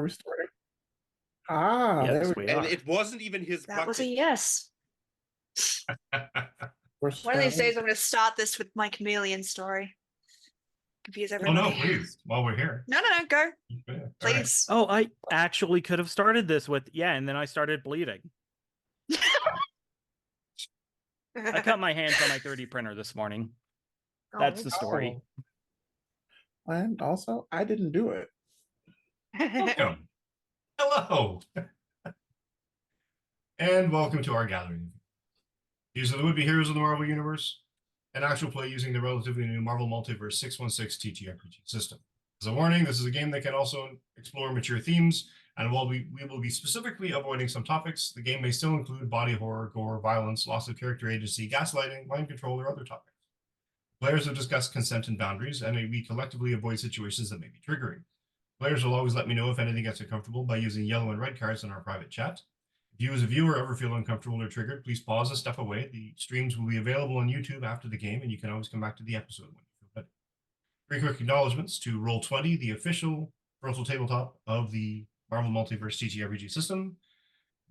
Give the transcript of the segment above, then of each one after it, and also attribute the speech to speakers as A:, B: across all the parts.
A: we starting? Ah, there
B: Yes,
A: we
B: we
C: And
B: are.
C: it wasn't even his
D: That was a
C: bucket.
D: yes.
A: we're
D: One of these
A: starting.
D: days, I'm going to start this with my chameleon story. Confuse
E: Oh
D: everybody.
E: no, please! While we're here,
D: No, go.
E: All right.
D: Please.
B: Oh, I actually could have started this with, and then I started bleeding. I cut my hands on my 3D printer this morning. That's the story.
A: And also, I didn't do it.
E: Welcome. Hello, and welcome to our gathering. These are the would-be heroes of the Marvel Universe, an actual play using the relatively new Marvel Multiverse 616 TTRPG system. As a warning, this is a game that can also explore mature themes, and while we will be specifically avoiding some topics, the game may still include body horror, gore, violence, loss of character agency, gaslighting, mind control, or other topics. Players have discussed consent and boundaries, and we collectively avoid situations that may be triggering. Players will always let me know if anything gets uncomfortable by using yellow and red cards in our private chat. If you as a viewer ever feel uncomfortable or triggered, please pause and step away. The streams will be available on YouTube after the game, and you can always come back to the episode when you feel ready. 3 quick acknowledgements to Roll20, the official virtual tabletop of the Marvel Multiverse TTRPG system.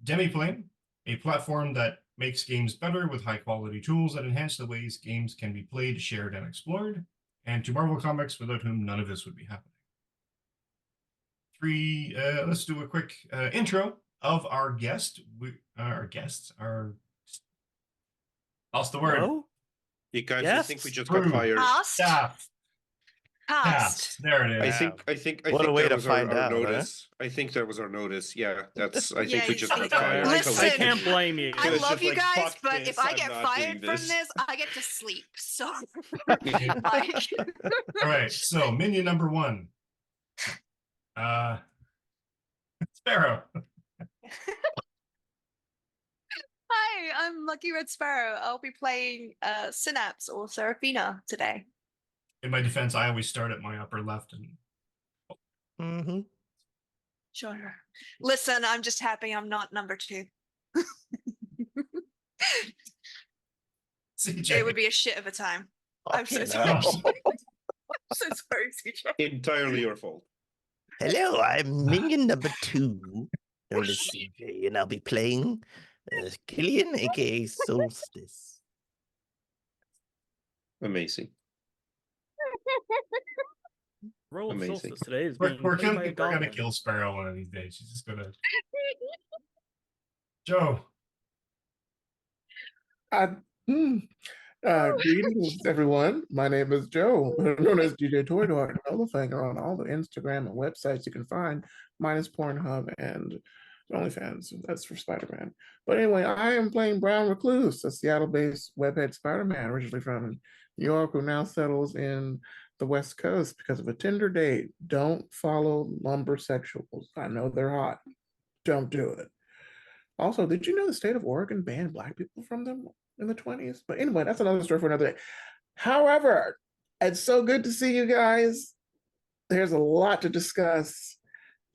E: Demiplane, a platform that makes games better with high-quality tools that enhance the ways games can be played, shared, and explored. And to Marvel Comics, without whom none of this would be happening. Let's do a quick intro of our guest. Lost the word.
B: Hello?
C: You guys,
B: Yes?
C: I think we just got
E: True.
C: fired.
D: Cast?
E: Staff.
D: Cast.
E: There it
C: I
E: is.
C: think
F: What a way
C: that
F: to
C: was
F: find
C: our
F: out, huh?
C: notice. I think that was our notice. Yeah, that's. I
D: Yeah,
C: think we
D: you
C: just
D: see-
C: got fired.
D: Listen,
B: I can't blame you.
D: I
C: It's
D: love
C: just
D: you
C: like,
D: guys,
C: fuck
D: but
C: this,
D: if I
C: I'm
D: get
C: not
D: fired
C: doing
D: from
C: this.
D: this, I get to sleep. So, like,
E: All right, so minion number 1. Sparrow.
D: hi, I'm Lucky Red Sparrow. I'll be playing Synapse or Seraphina today.
E: In my defense, I always start at my upper left. And
F: Mm-hmm.
D: Sure. Listen, I'm just happy I'm not number 2.
E: CJ.
D: It would be a shit of a time. I'm so sorry.
F: now.
D: I'm so sorry, CJ.
C: Entirely your fault.
F: Hello, I'm minion number 2, known as CJ, and I'll be playing Killian, aka Solstice.
C: Amazing.
B: Roll of
C: Amazing.
B: Solstice today is
E: We're
B: being played by a
E: gonna
B: goblin.
E: kill Sparrow one of these days. She's just gonna. Joe.
A: Greetings, everyone. My name is Joe, known as DJ Toy Dog Finger on all the Instagram and websites you can find, minus Pornhub and OnlyFans. That's for Spider-Man. But anyway, I am playing Brown Recluse, a Seattle-based webhead Spider-Man, originally from New York, who now settles in the West Coast because of a Tinder date. Don't follow lumbersexuals. I know they're hot. Don't do it. Also, did you know the state of Oregon banned Black people from them in the 20s? But anyway, that's another story for another day. However, it's so good to see you guys. There's a lot to discuss.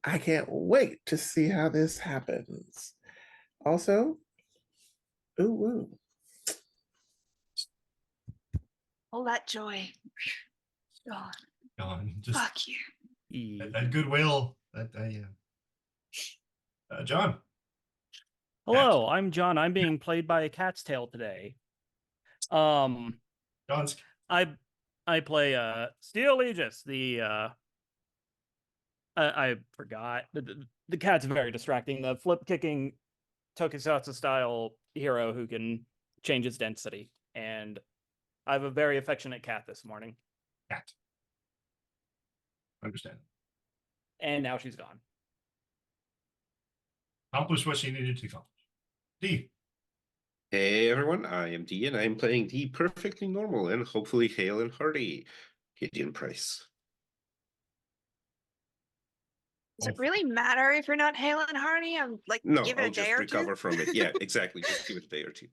A: I can't wait to see how this happens. Also, ooh.
D: All that joy. God,
E: Gone. Just
D: fuck you.
E: that goodwill. Yeah. John.
B: Hello, I'm John. I'm being played by a cat's tail today.
E: John's.
B: I play Steel Aegis, the I forgot. The cat's very distracting. The flip kicking tokusatsu style hero who can change its density. And I have a very affectionate cat this morning.
E: Cat. Understand.
B: And now she's gone.
E: Accomplished what she needed to accomplish. D.
C: Hey everyone, I am D, and I am playing the perfectly normal and hopefully hale and hearty Gideon Price.
D: Does it really matter if you're not hale and hearty? I'm like,
C: No,
D: give it
C: I'll
D: a day
C: just
D: or
C: recover
D: two.
C: from it. Yeah, exactly. Just give it a day or 2.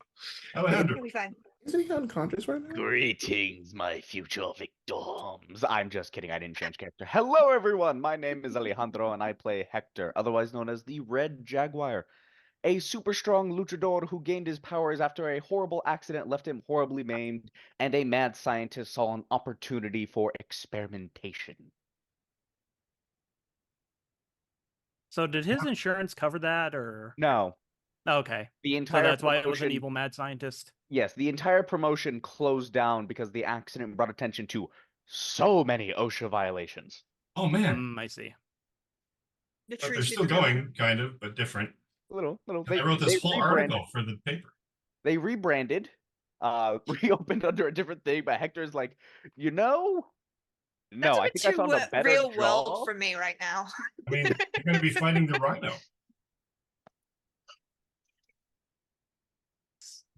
E: Alejandro.
D: It'll be fine.
A: Isn't he unconscious right now?
G: Greetings, my future victims. I'm just kidding, I didn't change character. Hello, everyone. My name is Alejandro, and I play Hector, otherwise known as the Red Jaguar. A super strong luchador who gained his powers after a horrible accident left him horribly maimed, and a mad scientist saw an opportunity for experimentation.
B: So did his insurance cover that, or
G: No,
B: okay?
G: the
B: So
G: entire
B: that's why it was an
G: promotion-
B: evil mad scientist.
G: Yes, the entire promotion closed down because the accident brought attention to so many OSHA violations.
E: Oh man,
B: I see.
D: The
E: but they're
D: truth
E: still
D: is different.
E: going, kind of, but different.
G: Little.
E: I wrote this whole article for the paper.
G: They rebranded, reopened under a different thing, but Hector's like, no,
D: That's a
G: I
D: bit
G: think I
D: too
G: found a better
D: real
G: draw.
D: world for me right now.
E: I mean, you're going to be fighting the rhino.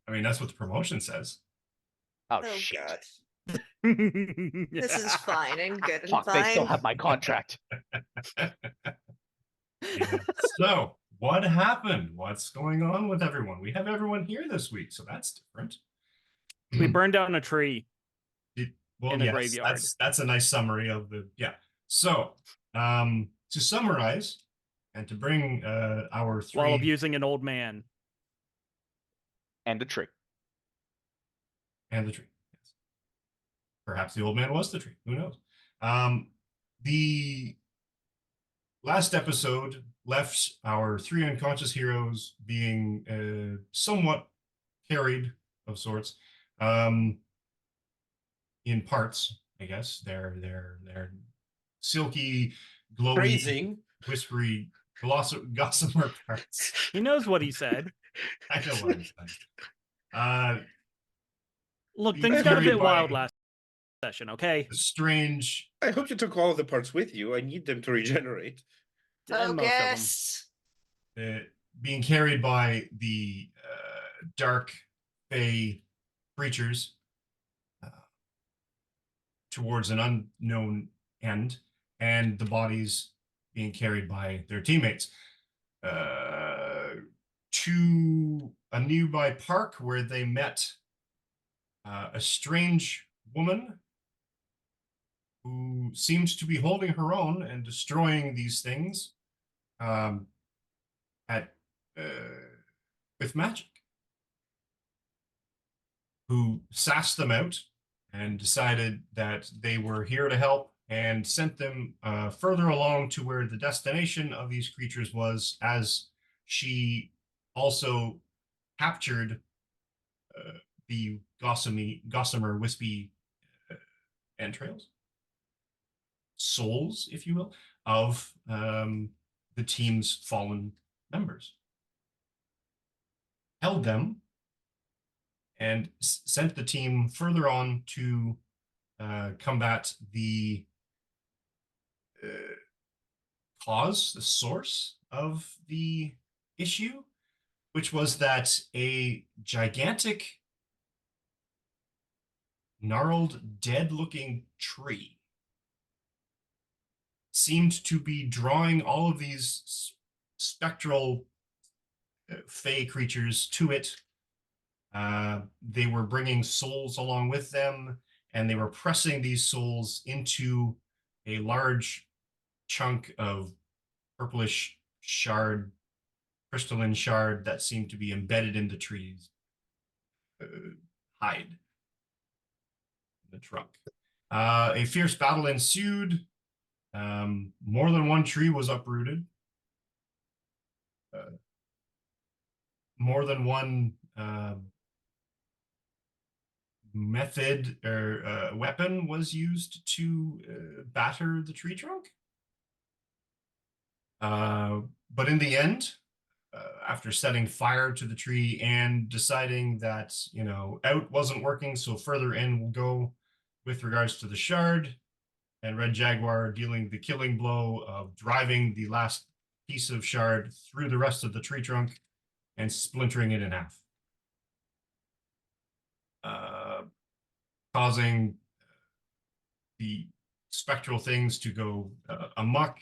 E: I mean, that's what the promotion says.
G: Oh,
D: Oh
G: shit.
D: god. This is fine and good and
G: Fuck,
D: fine.
G: they still have my contract.
E: Yeah. So, what happened? What's going on with everyone? We have everyone here this week, so that's different.
B: We burned down a tree.
E: Well,
B: in a
E: yes,
B: graveyard.
E: that's a nice summary of the So, to summarize and to bring our three
B: While abusing an old man.
G: And a tree.
E: and the tree. Yes. Perhaps the old man was the tree. Who knows? The last episode left our three unconscious heroes being somewhat carried of sorts. In parts, I guess. They're silky, glowy,
C: Phrasing.
E: whispery, gossamer parts.
B: He knows what he said.
E: I know what I'm saying.
B: Look,
E: Be
B: things got a
E: carried
B: bit
E: by-
B: wild last session, okay?
E: Strange.
C: I hope you took all of the parts with you. I need them to regenerate.
B: And most of them.
D: Focus.
E: Being carried by the dark fey creatures towards an unknown end, and the bodies being carried by their teammates to a nearby park where they met a strange woman who seems to be holding her own and destroying these things with magic, who sassed them out and decided that they were here to help and sent them further along to where the destination of these creatures was, as she also captured the gossamer wispy entrails, souls, if you will, of the team's fallen members. Held them and sent the team further on to combat the cause, the source of the issue, which was that a gigantic, gnarled, dead-looking tree seemed to be drawing all of these spectral fey creatures to it. They were bringing souls along with them, and they were pressing these souls into a large chunk of purplish shard, crystalline shard that seemed to be embedded in the tree's hide, the trunk. A fierce battle ensued. More than one tree was uprooted. More than one method or weapon was used to batter the tree trunk. But in the end, after setting fire to the tree and deciding that, out wasn't working, so further in will go with regards to the shard, and Red Jaguar dealing the killing blow of driving the last piece of shard through the rest of the tree trunk and splintering it in half, causing the spectral things to go amok,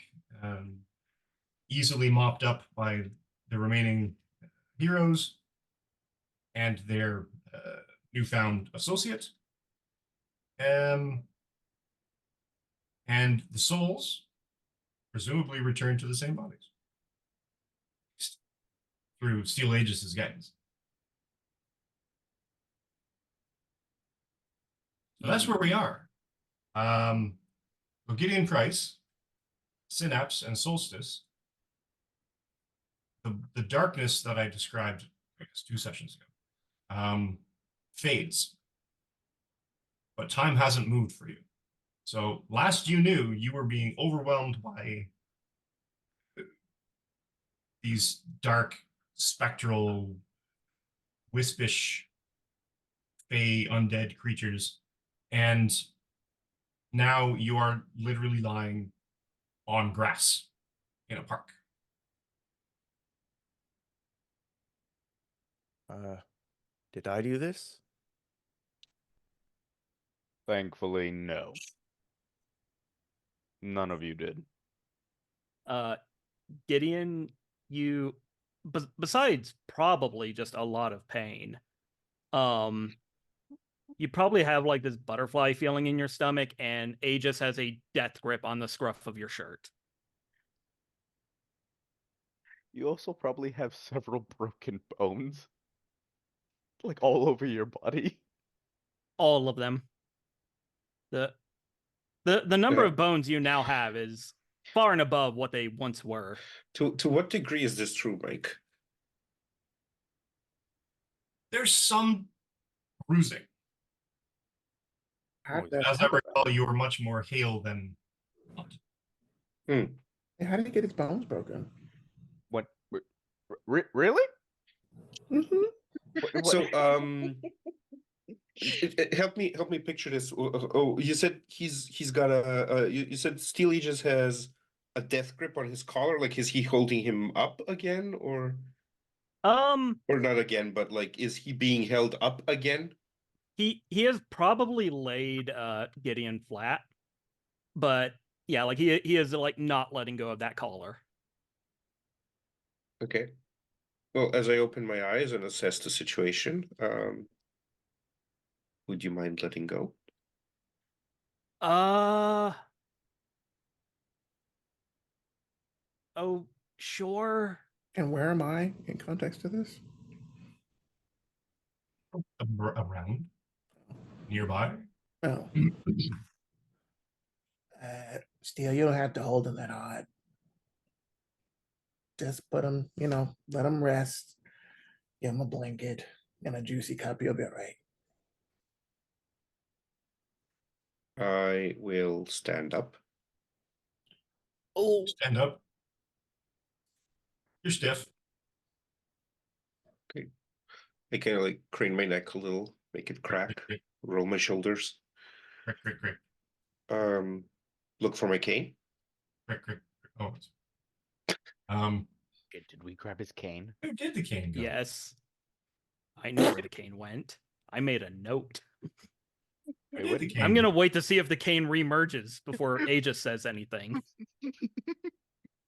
E: easily mopped up by the remaining heroes and their newfound associate. And the souls presumably return to the same bodies through Steel Aegis' guidance. So that's where we are. Gideon Price, Synapse, and Solstice the darkness that I described, I guess, 2 sessions ago, fades. But time hasn't moved for you. So last you knew, you were being overwhelmed by these dark, spectral, wispish, fey, undead creatures. And now you are literally lying on grass in a park.
F: Did I do this?
G: Thankfully, no. None of you did.
B: Gideon, you besides probably just a lot of pain, you probably have like this butterfly feeling in your stomach, and Aegis has a death grip on the scruff of your shirt.
G: You also probably have several broken bones. Like all over your body.
B: All of them. The number
C: Yeah.
B: of bones you now have is far and above what they once were.
C: To what degree is this true, Mike?
E: There's some bruising. As I recall, you were much more hale than not.
A: Hey, how did he get his bones broken?
G: What? Really?
A: Mm-hmm.
C: So, help me picture this. Oh, you said he's got you said Steel Aegis has a death grip on his collar. Like, is he holding him up again, or not again? But like, is he being held up again?
B: He has probably laid Gideon flat, but yeah, like he is like not letting go of that collar.
C: Okay. Well, as I open my eyes and assess the situation, would you mind letting go?
B: Oh, sure.
A: And where am I in context to this?
E: Around? Nearby?
A: Oh. Steel, you don't have to hold him that hard. Just put him, let him rest. Give him a blanket and a juicy cup. You'll be all right.
C: I will stand up.
A: Oh,
E: Stand up. You're stiff.
C: Okay. I kind of like crane my neck a little, make it crack, roll my shoulders.
E: Crick.
C: Look for my cane.
E: Crick. Oh.
G: Did we grab his cane?
E: Where did the cane go?
B: Yes. I know where the cane went. I made a note.
E: Where did the cane
B: I'm gonna
E: go?
B: wait to see if the cane remerges before Aegis says anything.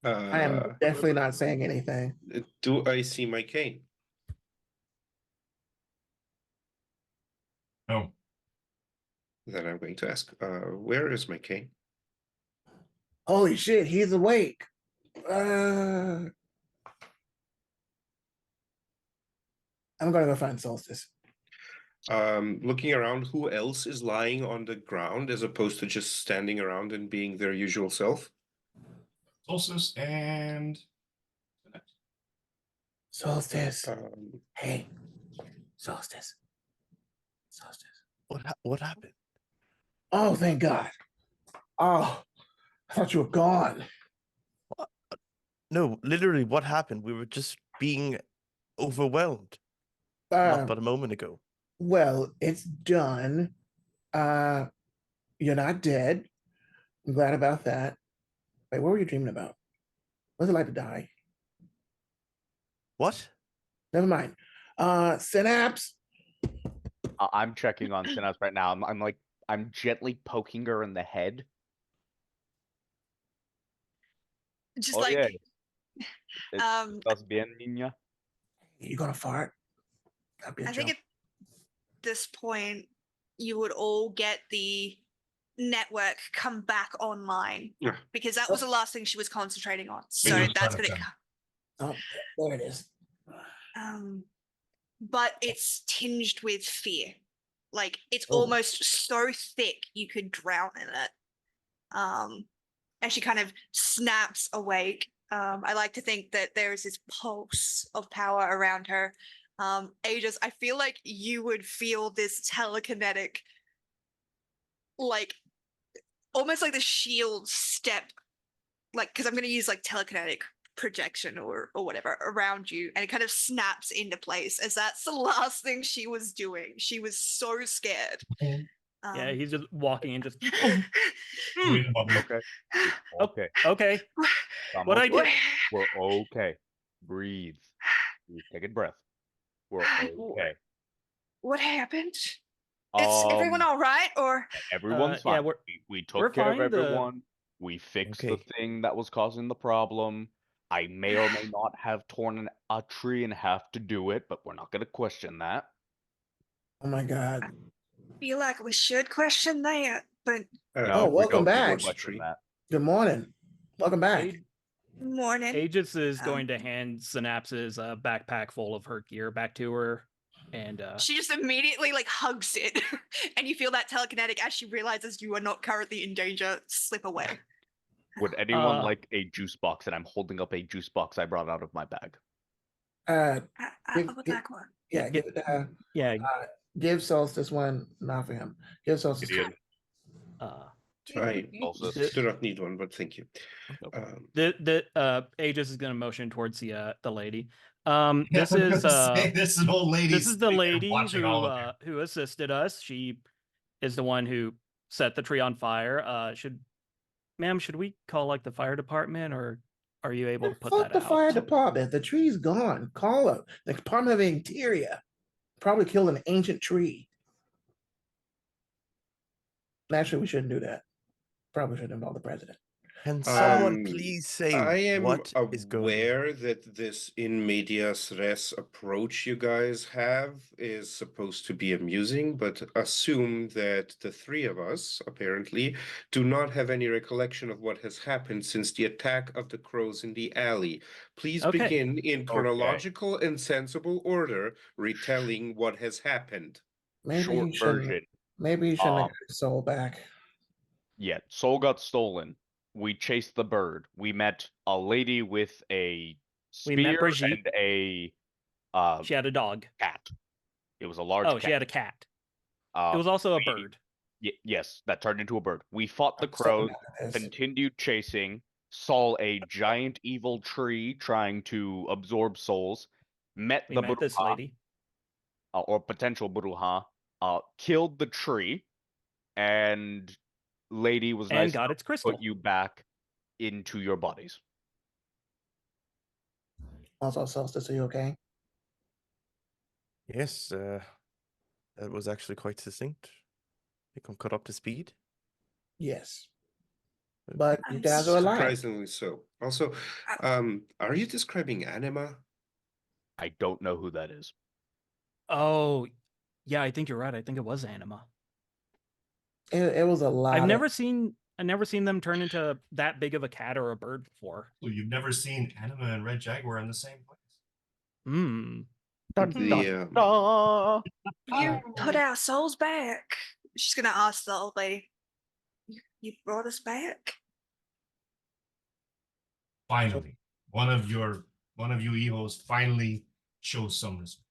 A: I am definitely not saying anything.
C: Do I see my cane?
E: No.
C: Then I'm going to ask, where is my cane?
A: Holy shit, he's awake. I'm gonna go find Solstice.
C: Looking around, who else is lying on the ground as opposed to just standing around and being their usual self?
E: Solstice and
A: Solstice. Hey, Solstice.
F: What happened?
A: Oh, thank God. Oh, I thought you were gone.
F: No, literally, what happened? We were just being overwhelmed. Not but a moment ago.
A: Well, it's done. You're not dead. I'm glad about that. Wait, what were you dreaming about? What's it like to die?
F: What?
A: Never mind. Synapse.
G: I'm checking on Synapse right now. I'm gently poking her in the head.
D: Just
G: Oh,
D: like,
G: yeah. Estás bien, niña?
A: You gonna fart? That'd be a
D: I think
A: joke.
D: at this point, you would all get the network come back online
C: Yeah.
D: because that was the last thing she was concentrating on. So
E: Windows
D: that's
E: startup
D: going to
E: time.
A: Oh, there it is.
D: but it's tinged with fear. Like it's
A: Oh.
D: almost so thick you could drown in it. And she kind of snaps awake I like to think that there is this pulse of power around her. Aegis, I feel like you would feel this telekinetic, like almost like the shield step, like because I'm going to use like telekinetic projection or whatever around you, and it kind of snaps into place as that's the last thing she was doing. She was so scared.
B: Yeah, he's just walking and just.
E: Doing the bubble.
G: Okay. Okay.
B: Okay.
G: I'm
B: What I
G: okay.
B: did.
G: We're okay. Breathe. Take a breath. We're okay.
D: What happened? Is everyone all right? Or
G: Everyone's
B: yeah,
G: fine. We
B: we're
G: took care of
B: fine, the-
G: everyone. We fixed the
F: Okay.
G: thing that was causing the problem. I may or may not have torn a tree in half to do it, but we're not going to question that.
A: Oh my God.
D: feel like we should question that, but
A: Oh,
G: we
A: welcome
G: don't need to
A: back.
G: question that.
A: Good morning. Welcome back.
D: morning.
B: Aegis is
D: Um,
B: going to hand Synapse's backpack full of her gear back to her, and
D: She just immediately like hugs it, and you feel that telekinetic as she realizes you are not currently in danger. Slip away.
G: Would anyone
B: Uh,
G: like a juice box? And I'm holding up a juice box I brought out of my bag.
A: Uh,
D: I would like one.
A: yeah,
B: yeah,
A: give Solstice one, not for him. Give Solstice
G: Gideon.
C: I
G: Also,
C: do not need one, but thank you.
B: the Aegis is going to motion towards the lady.
E: Yeah,
B: This
E: I was
B: is
E: gonna say, this is an old lady.
B: this is the
E: sitting there
B: lady
E: watching all of you.
B: who assisted us. She is the one who set the tree on fire. Should we call like the fire department, or are you able to put
A: Fuck
B: that
A: the
B: out?
A: fire department. The tree's gone. Call them. The Department of Interior probably killed an ancient tree. Actually, we shouldn't do that. Probably shouldn't involve the president.
F: Can someone
C: Um,
F: please say
C: I am
F: what is going on?
C: aware that this in medias res approach you guys have is supposed to be amusing, but assume that the three of us, apparently, do not have any recollection of what has happened since the attack of the crows in the alley. Please
B: Okay.
C: begin in chronological and sensible order, retelling what has happened.
A: Maybe
G: short
A: you shouldn't.
G: version.
A: Maybe you shouldn't have
G: Um,
A: got his soul back.
G: Yeah, soul got stolen. We chased the bird. We met a lady with a
B: We met
G: spear
B: Brigitte.
G: and a
B: She had a dog.
G: cat. It was a large
B: Oh,
G: cat.
B: she had a cat.
G: Uh,
B: It was also a
G: we-
B: bird.
G: yes, that turned into a bird. We fought the
A: I'm so
G: crows,
A: mad at this.
G: continued chasing, saw a giant evil tree trying to absorb souls, met
B: We
G: the
B: met this
G: Bruja,
B: lady.
G: or potential Bruja, killed the tree, and lady was
B: And
G: nice
B: got
G: enough
B: its
G: to
B: crystal.
G: put you back into your bodies.
A: Also, Solstice, are you okay?
F: Yes, that was actually quite succinct. I think I'm caught up to speed.
A: Yes. But you
D: I'm
A: guys are alive.
C: Surprisingly so. Also, are you describing anima?
G: I don't know who that is.
B: Oh, yeah, I think you're right. I think it was anima.
A: It was a lot.
B: I've
A: of-
B: never seen them turn into that big of a cat or a bird before.
E: So you've never seen Anima and Red Jaguar in the same place.
B: Hmm.
D: You put our souls back. She's gonna ask the old lady. You brought us back.
E: Finally, one of you evos finally shows some respect.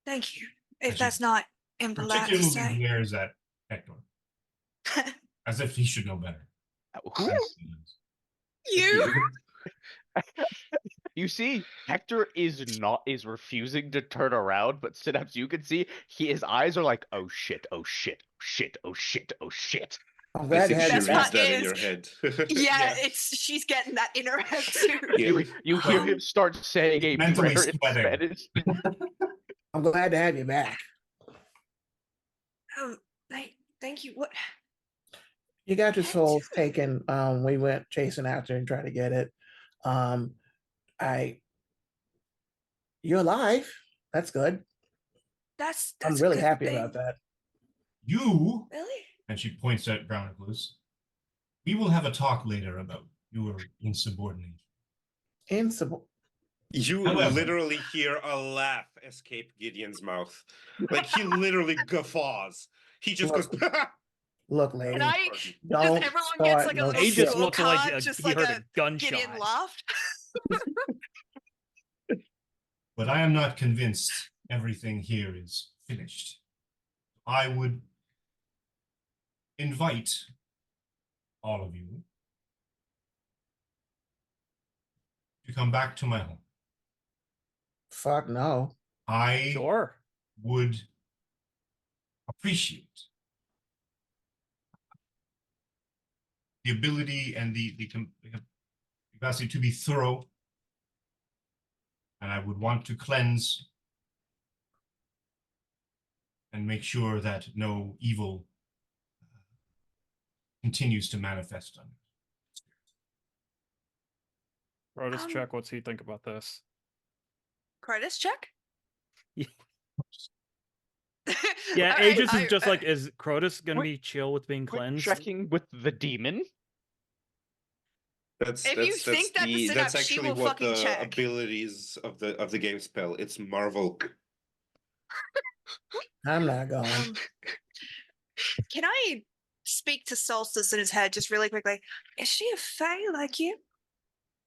D: Thank you. If
E: As
D: that's
E: you
D: not impolite to
E: Particularly
D: say.
E: glares at Hector, as if he should know better.
G: Who?
E: As he does.
D: You.
G: You see, Hector is refusing to turn around, but Synapse, you can see his eyes are like, oh shit, oh shit, oh shit, oh shit, oh shit.
A: I'm
C: I
A: glad to
C: think
A: have
C: she
A: you
D: Best
C: reads
D: part
A: back.
C: that in
D: is-
C: your head.
D: Yeah, she's getting that in her head too.
C: Yeah.
G: You hear him start saying a
E: Mentally
G: prayer in
E: sweating.
G: Spanish.
A: I'm glad to have you back.
D: Thank you. What?
A: You got your
D: What?
A: souls taken. We went chasing after and tried to get it. You're alive. That's good.
D: That's
A: I'm
D: a
A: really
D: good
A: happy
D: thing.
A: about that.
E: You,
D: Really?
E: and she points at Brown Recluse, we will have a talk later about your insubordination.
C: You
E: However-
C: literally hear a laugh escape Gideon's mouth. Like he literally guffaws. He just goes,
A: Look, lady,
D: And
A: don't
D: everyone
A: start
D: gets like a
A: no
D: little
B: Aegis
A: shit.
B: looked like
D: scorecard, just
B: he
D: like
B: heard
D: a
B: a gunshot.
D: Gideon laughed.
E: But I am not convinced everything here is finished. I would invite all of you to come back to my home.
A: Fuck no.
E: I
B: Sure.
E: would appreciate the ability and the capacity to be thorough, and I would want to cleanse and make sure that no evil continues to manifest on you.
B: Rotus
D: Um,
B: check. What's he think about this?
D: Crotus check?
B: Yeah,
D: All right,
B: Aegis is just like, is Crotus gonna
G: Wait,
B: be chill with being
G: Quit
B: cleansed?
G: checking with the demon.
D: If you think that the
C: that's
D: Synapse, she
C: actually
D: will
C: what
D: fucking
C: the
D: check.
C: abilities of the game spell. It's Marvel.
A: I'm not going.
D: Can I speak to Solstice in his head just really quickly? Is she a fae like you?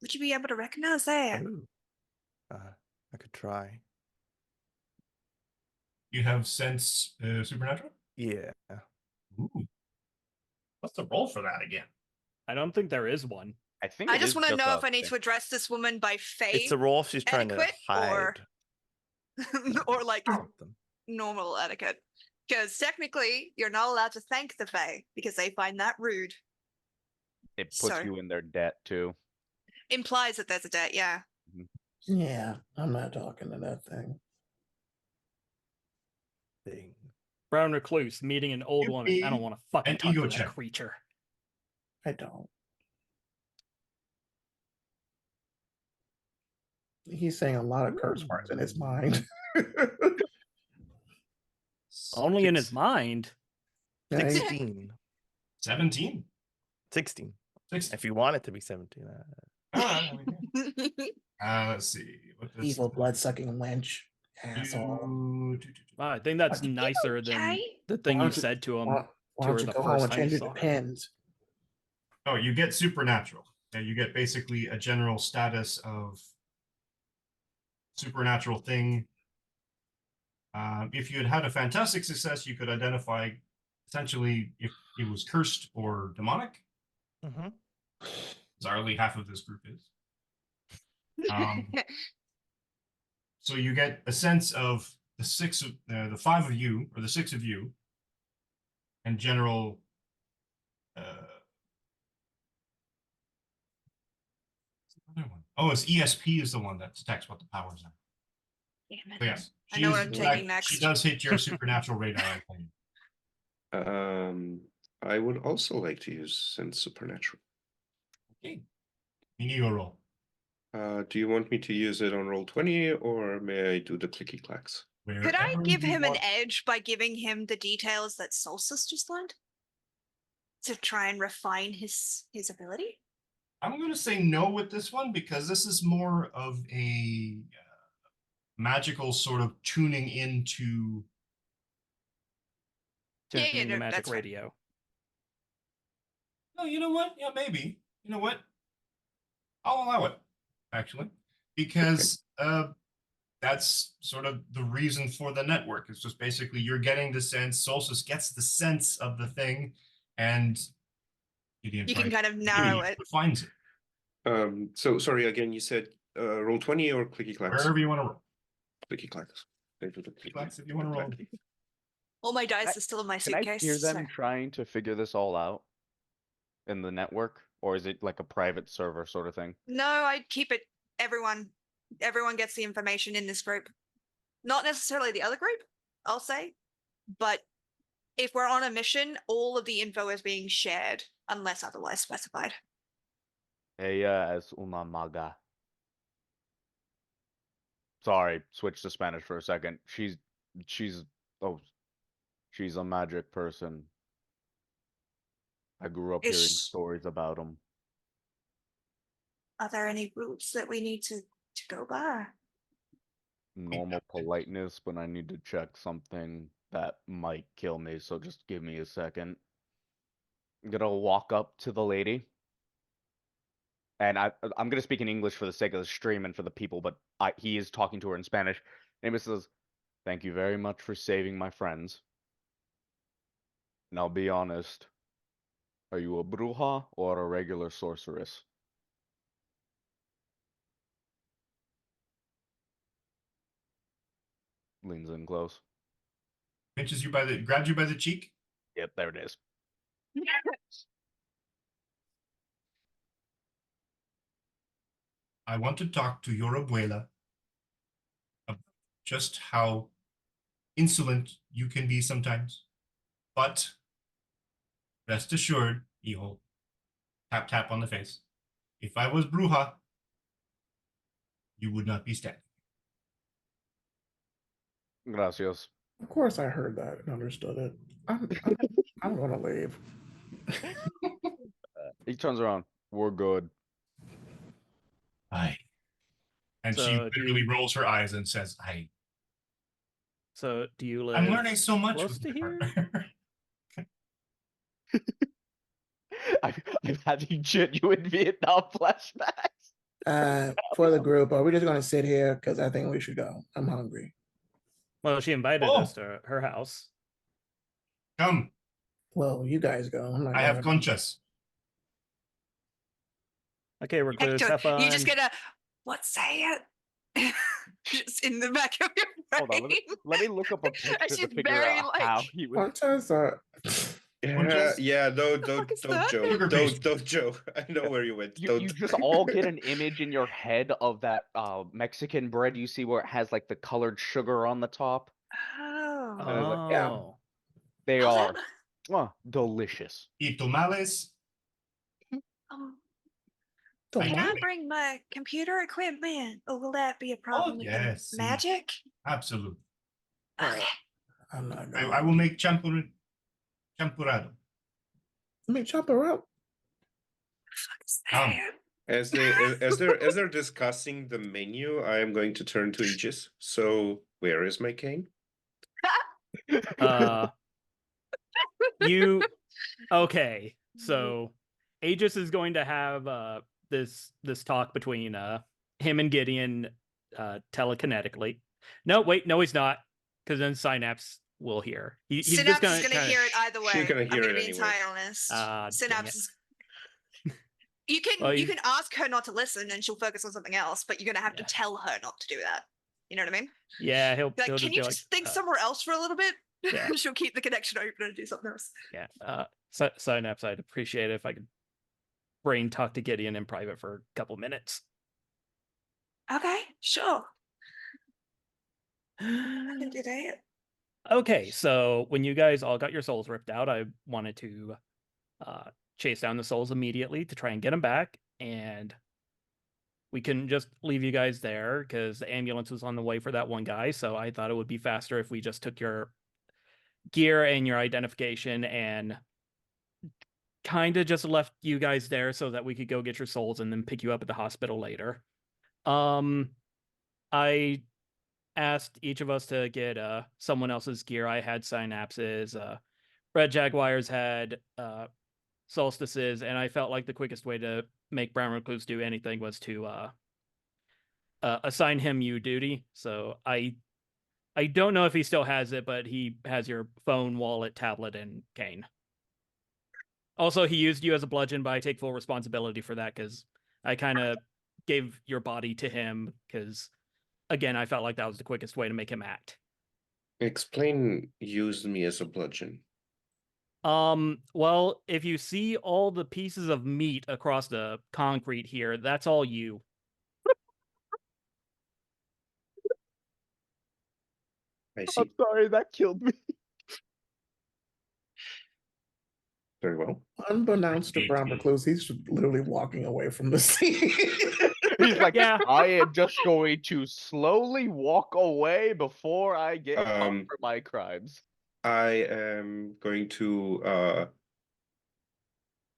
D: Would you be able to recognize that?
F: Ooh. I could try.
E: You have sense supernatural?
F: Yeah.
E: Ooh. What's the roll for that again?
B: I don't think there is one.
G: I think
D: I
G: it
D: just
G: is
D: want to know
G: a
D: if I need to
G: thing.
D: address this woman by fae
F: It's a roll if she's trying to
D: etiquette or-
F: hide.
D: or like
F: something.
D: normal etiquette. Because technically, you're not allowed to thank the fae because they find that rude.
G: It puts
D: So-
G: you in their debt too.
D: Implies that there's a debt, yeah.
A: Yeah, I'm not talking to that thing.
F: Thing.
B: Brown Recluse meeting an old
E: Give
B: woman. I
E: me
B: don't want to fucking
E: an
B: talk
E: ego
B: to that
E: check.
B: creature.
A: I don't. He's saying a lot of curse words in his mind.
B: Only in his mind.
A: Yeah, he-
F: 16.
E: 17.
F: 16.
E: 16.
F: If you want it to be 17.
E: Let's see. What does
A: Evil blood-sucking wench. Asshole.
B: Wow, I think that's nicer than
D: okay?
B: the thing
A: Why
B: you
A: don't you-
B: said to him.
A: Why
B: to
A: don't
B: her
A: you
B: the
A: go home
B: first
A: and
B: time you
A: change your
B: saw her.
A: depends?
E: Oh, you get supernatural. Yeah, you get basically a general status of supernatural thing. If you had had a fantastic success, you could identify essentially if it was cursed or demonic.
F: Mm-hmm.
E: Bizarrely, half of this group is. So you get a sense of the 5 of you, or the 6 of you, and general. Other one. Oh, it's ESP is the one that detects what the powers are.
D: Damn it.
E: So yes,
D: I
E: she
D: know
E: is,
D: what I'm
E: in
D: taking
E: fact,
D: next.
E: She does hit your supernatural radar. I tell you.
C: I would also like to use sense supernatural.
E: Okay. You need a roll.
C: Do you want me to use it on roll 20 or may I do the clicky clacks?
D: Could I
E: Wherever
D: give
E: you
D: him an
E: want.
D: edge by giving him the details that Solstice just learned? To try and refine his ability?
E: I'm going to say no with this one because this is more of a magical sort of tuning into.
D: Yeah,
B: Tuning the
D: no,
B: magic
D: that's fine.
B: radio.
E: Oh, you know what? Yeah, maybe. You know what? I'll allow it, actually, because that's sort of the reason for the network. It's just basically you're getting the sense, Solstice gets the sense of the thing, and Gideon
D: You can
E: Price
D: kind of narrow it.
E: defines it.
C: So sorry again, you said roll 20 or clicky clacks?
E: Wherever you want to roll.
C: Clicky clacks.
E: Clicky clacks if you want to roll.
D: All my dice
G: I-
D: are still in my
G: Can I
D: suitcase.
G: hear them
D: so-
G: trying to figure this all out in the network, or is it like a private server sort of thing?
D: No, I'd keep it. Everyone gets the information in this group. Not necessarily the other group, I'll say, but if we're on a mission, all of the info is being shared unless otherwise specified.
G: Ella es una maga. Sorry, switch to Spanish for a second. She's a magic person. I grew up hearing
D: Is-
G: stories about them.
D: Are there any routes that we need to go by?
G: Normal politeness, but I need to check something that might kill me, so just give me a second. I'm gonna walk up to the lady, and I'm gonna speak in English for the sake of the stream and for the people, but he is talking to her in Spanish. And he says, "Thank you very much for saving my friends. Now be honest. Are you a bruja or a regular sorceress?" Leans in close.
E: Pinches you grabs you by the cheek.
G: Yep, there it is.
E: I want to talk to your abuela about just how insolent you can be sometimes. But rest assured, hijo, tap tap on the face. If I was Bruja, you would not be standing.
G: Gracias.
A: Of course, I heard that and understood it. I'm gonna leave.
G: He turns around. We're good.
E: Aye. And she
B: So do
E: literally
B: you-
E: rolls her eyes and says, "Aye."
B: So do you live?
E: I'm learning so much
B: close
E: with
B: to
E: my
B: here?
E: partner.
G: I'm having genuine Vietnam flashbacks.
A: For the group, are we just gonna sit here? Because I think we should go. I'm hungry.
B: Well, she invited
E: Oh.
B: us to her house.
E: Come,
A: Well, you guys go. I'm not
E: I have
A: going.
E: conchas.
B: Okay, Recluse, have
D: Hector,
B: fun.
D: you just gonna what say it? Just in the back of your brain.
G: Hold on, let me look up a picture to
D: she's
G: figure
D: very,
G: out
D: like-
G: how he would.
A: Conchas are.
C: Yeah, yeah, no,
D: fuck
C: don't,
D: is
C: don't,
D: that?
C: Joe,
E: Sugar paste.
C: don't, Joe. I know where you went.
G: You
C: Don't.
G: just all get an image in your head of that Mexican bread you see where it has like the colored sugar on the top.
D: Oh.
G: And it's like,
B: Oh.
G: they
D: How's
G: are
D: that?
G: delicious.
E: Y tamales.
D: Can I
E: do.
D: bring my computer equipment, or will that be a
E: Oh,
D: problem with the
E: yes.
D: magic?
E: Absolutely.
D: Okay.
A: I'm not
E: I
A: going.
E: will make champurrado.
A: Let me chop her up.
D: Fuck is
E: Um,
D: that?
C: As they're discussing the menu, I am going to turn to Aegis. So, where is my cane?
B: You okay? So Aegis is going to have this talk between him and Gideon telekinetically. No, wait, no, he's not, because then Synapse will hear. He's just
D: Synapse
B: gonna
D: is gonna
B: kinda-
D: hear it either way.
C: She's gonna
D: I'm
C: hear
D: gonna
C: it
D: be
C: anyway.
D: entirely honest.
B: Dang
D: Synapse
B: it.
D: is. You can
B: Well,
D: you can ask her not to listen and she'll focus on something else, but you're gonna have
B: Yeah.
D: to tell her not to do that. You know what I mean?
B: Yeah, he'll
D: Like,
B: he'll
D: can
B: just
D: you
B: be
D: just think somewhere else for a little bit?
B: Yeah.
D: She'll keep the connection open and do something else.
B: yeah. Synapse, I'd appreciate it if I could brain talk to Gideon in private for a couple minutes.
D: Okay, sure. I can do that.
B: Okay, so when you guys all got your souls ripped out, I wanted to chase down the souls immediately to try and get them back, and we couldn't just leave you guys there because the ambulance was on the way for that one guy, so I thought it would be faster if we just took your gear and your identification and kind of just left you guys there so that we could go get your souls and then pick you up at the hospital later. I asked each of us to get someone else's gear. I had Synapses, Red Jaguars had Solstices, and I felt like the quickest way to make Brown Recluse do anything was to assign him you duty. So I don't know if he still has it, but he has your phone, wallet, tablet, and cane. Also, he used you as a bludgeon, but I take full responsibility for that because I kind of gave your body to him because, again, I felt like that was the quickest way to make him act.
C: Explain. Used me as a bludgeon.
B: Well, if you see all the pieces of meat across the concrete here, that's all you.
C: I see.
G: I'm sorry, that killed me.
C: Very well.
A: Unbeknownst to Brown Recluse, he's just literally walking away from the scene.
G: He's like,
B: Yeah.
G: I am just going to slowly walk away before I get caught for my crimes.
C: I am going to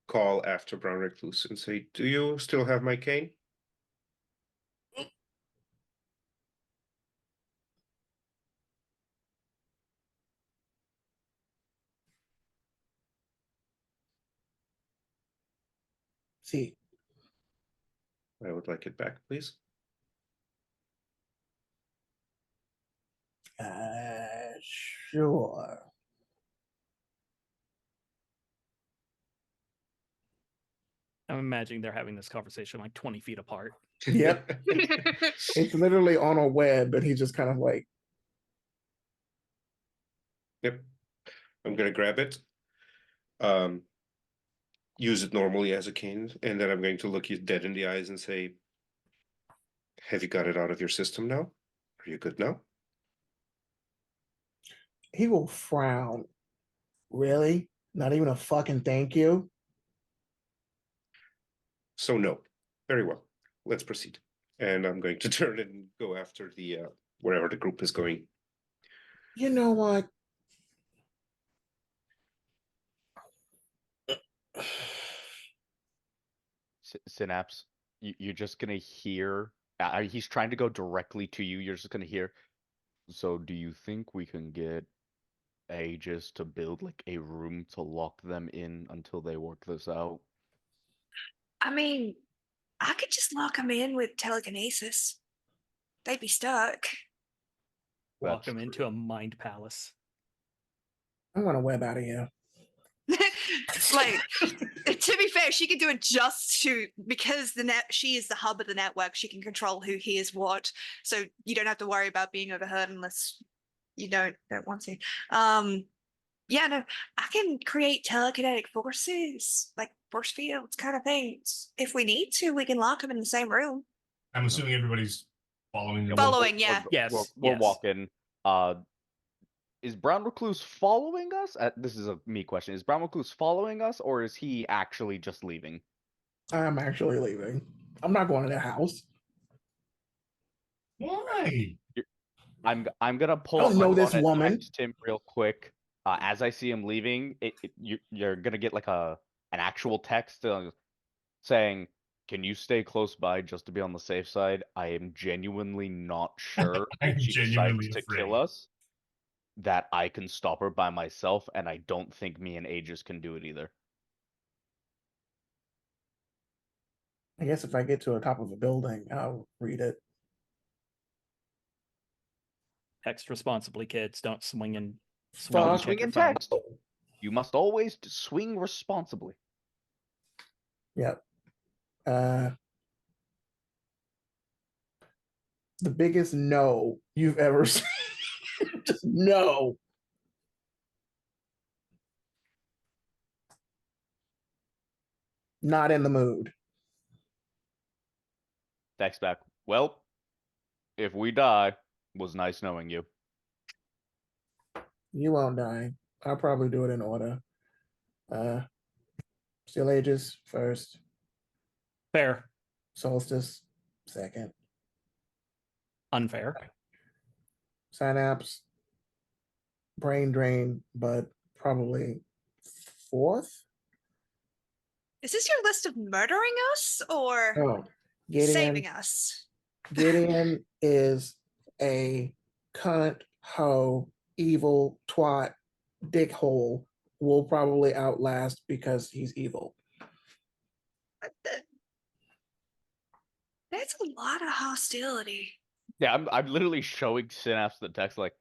C: call after Brown Recluse and say, "Do you still have my cane?"
A: tea.
C: I would like it back, please.
A: Sure.
B: I'm imagining they're having this conversation like 20 feet apart.
A: Yep. It's literally on a web, and he's just kind of like,
C: Yep. I'm gonna grab it. Use it normally as a cane, and then I'm going to look you dead in the eyes and say, have you got it out of your system now? Are you good now?
A: he will frown. Really? Not even a fucking thank you?
C: So no. Very well. Let's proceed. And I'm going to turn and go after the wherever the group is going.
A: You know what?
G: Synapse, you're just gonna hear. He's trying to go directly to you. You're just gonna hear. So, do you think we can get Aegis to build like a room to lock them in until they work this out?
D: I mean, I could just lock them in with telekinesis. They'd be stuck.
B: Walk
G: That's
B: them into a mind palace.
A: I want to web out of here.
D: Like, to be fair, she could do it just to because she is the hub of the network. She can control who hears what, so you don't have to worry about being overheard unless you don't want to. Yeah, no, I can create telekinetic forces, like force fields kind of things. If we need to, we can lock them in the same room.
E: I'm assuming everybody's following the
D: Following, yeah.
B: Yes,
G: We're
B: yes.
G: walking. Is Brown Recluse following us? This is a me question. Is Brown Recluse following us, or is he actually just leaving?
A: I'm actually leaving. I'm not going to the house.
E: Why?
G: I'm gonna pull.
A: I don't know
G: I'm
A: this
G: gonna
A: woman.
G: text him real quick. As I see him leaving, you're gonna get like an actual text saying, "Can you stay close by just to be on the safe side? I am genuinely not sure
E: I'm
G: if she
E: genuinely
G: decides to
E: afraid.
G: kill us, that I can stop her by myself, and I don't think me and Aegis can do it either."
A: I guess if I get to the top of a building, I'll read it.
B: Text responsibly, kids. Don't swing and
A: Fuck.
B: check
G: Swing
B: your
G: and
B: phone.
G: text. You must always swing responsibly.
A: Yep. The biggest no you've ever seen. Just no. Not in the mood.
G: Text back. Well, if we die, was nice knowing you.
A: You won't die. I'll probably do it in order. Still Aegis first.
B: Fair.
A: Solstice second.
B: Unfair.
A: Synapse. Brain drain, but probably fourth.
D: Is this your list of murdering us or
A: Oh, Gideon.
D: saving us?
A: Gideon is a cunt, hoe, evil, twat, dickhole. Will probably outlast because he's evil.
D: That's a lot of hostility.
G: Yeah, I'm literally showing Synapse the text like.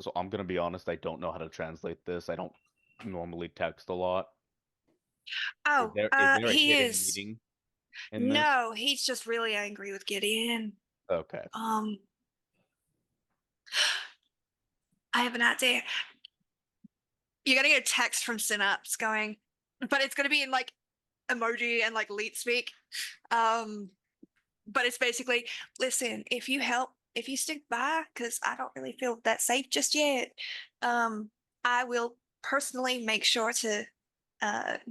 G: So I'm gonna be honest. I don't know how to translate this. I don't normally text a lot.
D: Oh,
G: Is there a
D: he
G: hidden
D: is.
G: meaning in this?
D: No, he's just really angry with Gideon.
G: Okay.
D: I have an idea. You're gonna get a text from Synapse going, but it's gonna be in like emoji and like leet speak. But it's basically, listen, if you stick by, because I don't really feel that safe just yet, I will personally make sure to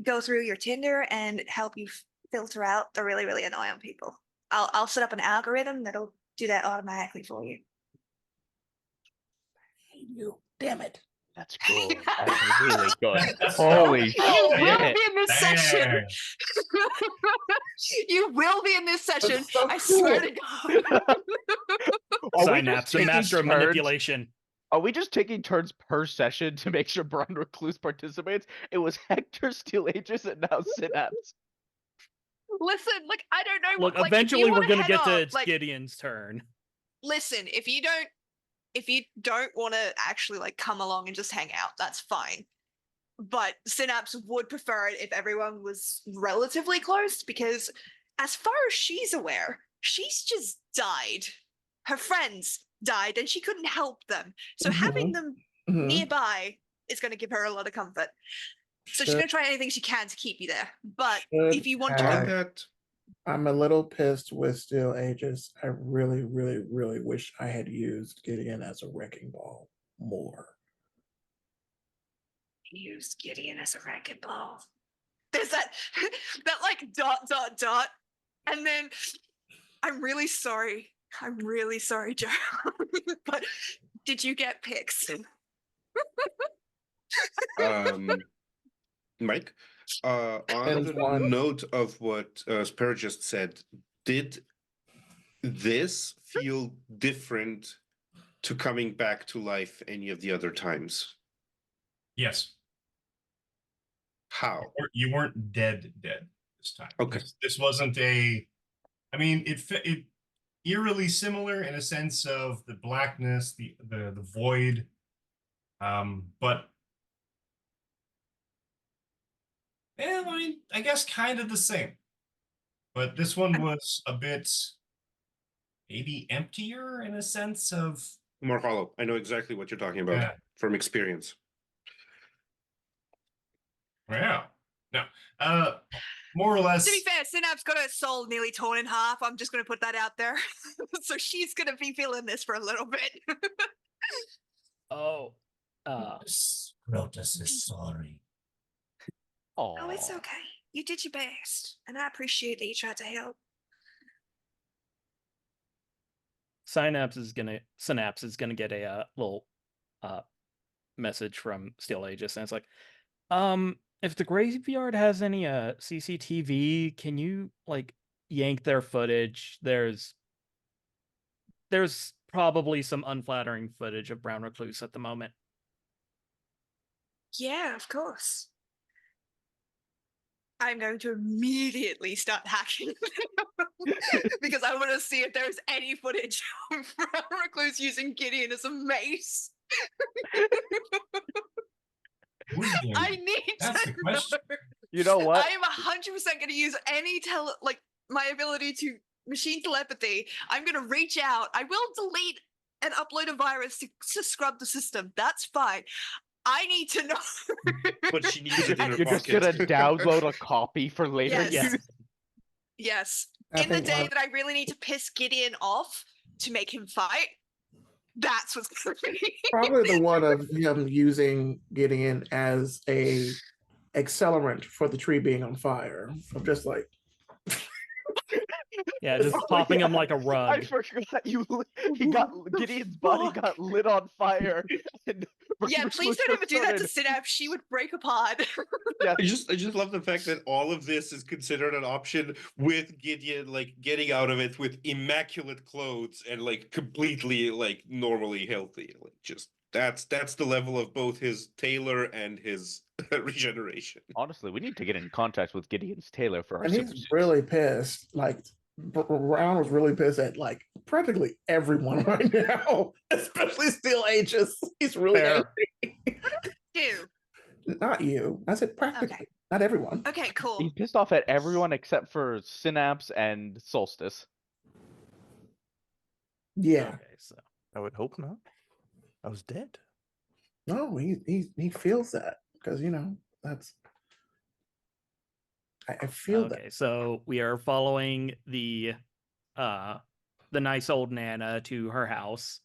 D: go through your Tinder and help you filter out the really, really annoying people. I'll set up an algorithm that'll do that automatically for you.
A: You damn it.
G: That's good. That's really good.
E: That's
G: Holy
E: so
D: You will
G: shit.
D: be in this session.
E: Dang.
D: You will be in this session.
A: That's so
D: I swear to God.
G: Are we
B: Synapse,
G: just
B: the
G: taking
B: master of
G: turns?
B: manipulation.
G: Are we just taking turns per session to make sure Brian Recluse participates? It was Hector, Steel Aegis, and now Synapse.
D: Listen, like I don't know.
B: Look,
D: like, if you
B: eventually we're
D: wanna
B: gonna
D: head
B: get to
D: up,
B: it's
D: like,
B: Gideon's turn.
D: listen, if you don't want to actually like come along and just hang out, that's fine. But Synapse would prefer it if everyone was relatively close because, as far as she's aware, she's just died. Her friends died and she couldn't help them. So having them
A: Mhm.
D: nearby is going to give her a lot of comfort. So she's
A: Should-
D: going to try anything she can to keep you there. But
A: should
D: if you want to
A: have-
C: On
D: go,
C: that,
A: I'm a little pissed with Steel Aegis. I really, really, really wish I had used Gideon as a wrecking ball more.
D: use Gideon as a wrecking ball. There's that that like dot, and then I'm really sorry. I'm really sorry, Joe. But did you get pics?
C: Mike, on
A: And
C: the
A: one.
C: note of what Spur just said, did this feel different to coming back to life any of the other times?
E: Yes.
C: How?
E: You weren't dead this time.
C: Okay.
E: This wasn't a. I mean, it eerily similar in a sense of the blackness, the void, but yeah, I mean, I guess kind of the same. But this one was a bit maybe emptier in a sense of
C: More hollow. I know exactly what you're talking about
E: Yeah.
C: from experience.
E: yeah. No. More or less.
D: To be fair, Synapse got her soul nearly torn in half. I'm just going to put that out there. So she's going to be feeling this for a little bit.
B: Oh.
F: Scrotus is sorry.
D: Oh, it's okay. You did your best, and I appreciate that you tried to help.
B: Synapse is gonna get a little message from Steel Aegis, and it's like, if the graveyard has any CCTV, can you like yank their footage? There's probably some unflattering footage of Brown Recluse at the moment.
D: Yeah, of course. I'm going to immediately start hacking because I want to see if there's any footage of Brown Recluse using Gideon as a mace. I need
E: That's
D: to
E: the question.
D: know.
G: You know what?
D: I am 100% going to use any my ability to machine telepathy. I'm going to reach out. I will delete and upload a virus to scrub the system. That's fine. I need to know.
C: But she needs it in her
G: You're just
C: pocket.
G: gonna download a copy for later
D: Yes.
G: use.
D: Yes.
A: I
D: In the
A: think
D: day
A: one-
D: that I really need to piss Gideon off to make him fight, that's what's going to be.
A: Probably the one of him using Gideon as a accelerant for the tree being on fire. I'm just like,
B: Yeah, just
G: Oh,
B: popping him
G: yeah.
B: like a
G: I
B: rug.
G: forgot Gideon's body got lit on fire. And
D: Yeah, please don't ever do that to Synapse. She would break apart.
C: I just love the fact that all of this is considered an option with Gideon like getting out of it with immaculate clothes and like completely like normally healthy. Like just that's the level of both his tailor and his regeneration.
G: Honestly, we need to get in contact with Gideon's tailor for our
A: and
G: super
A: he's
G: suits.
A: really pissed. Like, Brown was really pissed at like practically everyone right now, especially Steel Aegis. He's really
B: Fair.
A: angry.
D: Ew.
A: Not you. I said practically, not everyone.
D: Okay, cool.
G: He's pissed off at everyone except for Synapse and Solstice.
A: Yeah.
B: Okay, so
F: I would hope not. I was dead.
A: No, he feels that because that's. I feel that.
B: okay, so we are following the nice old Nana to her house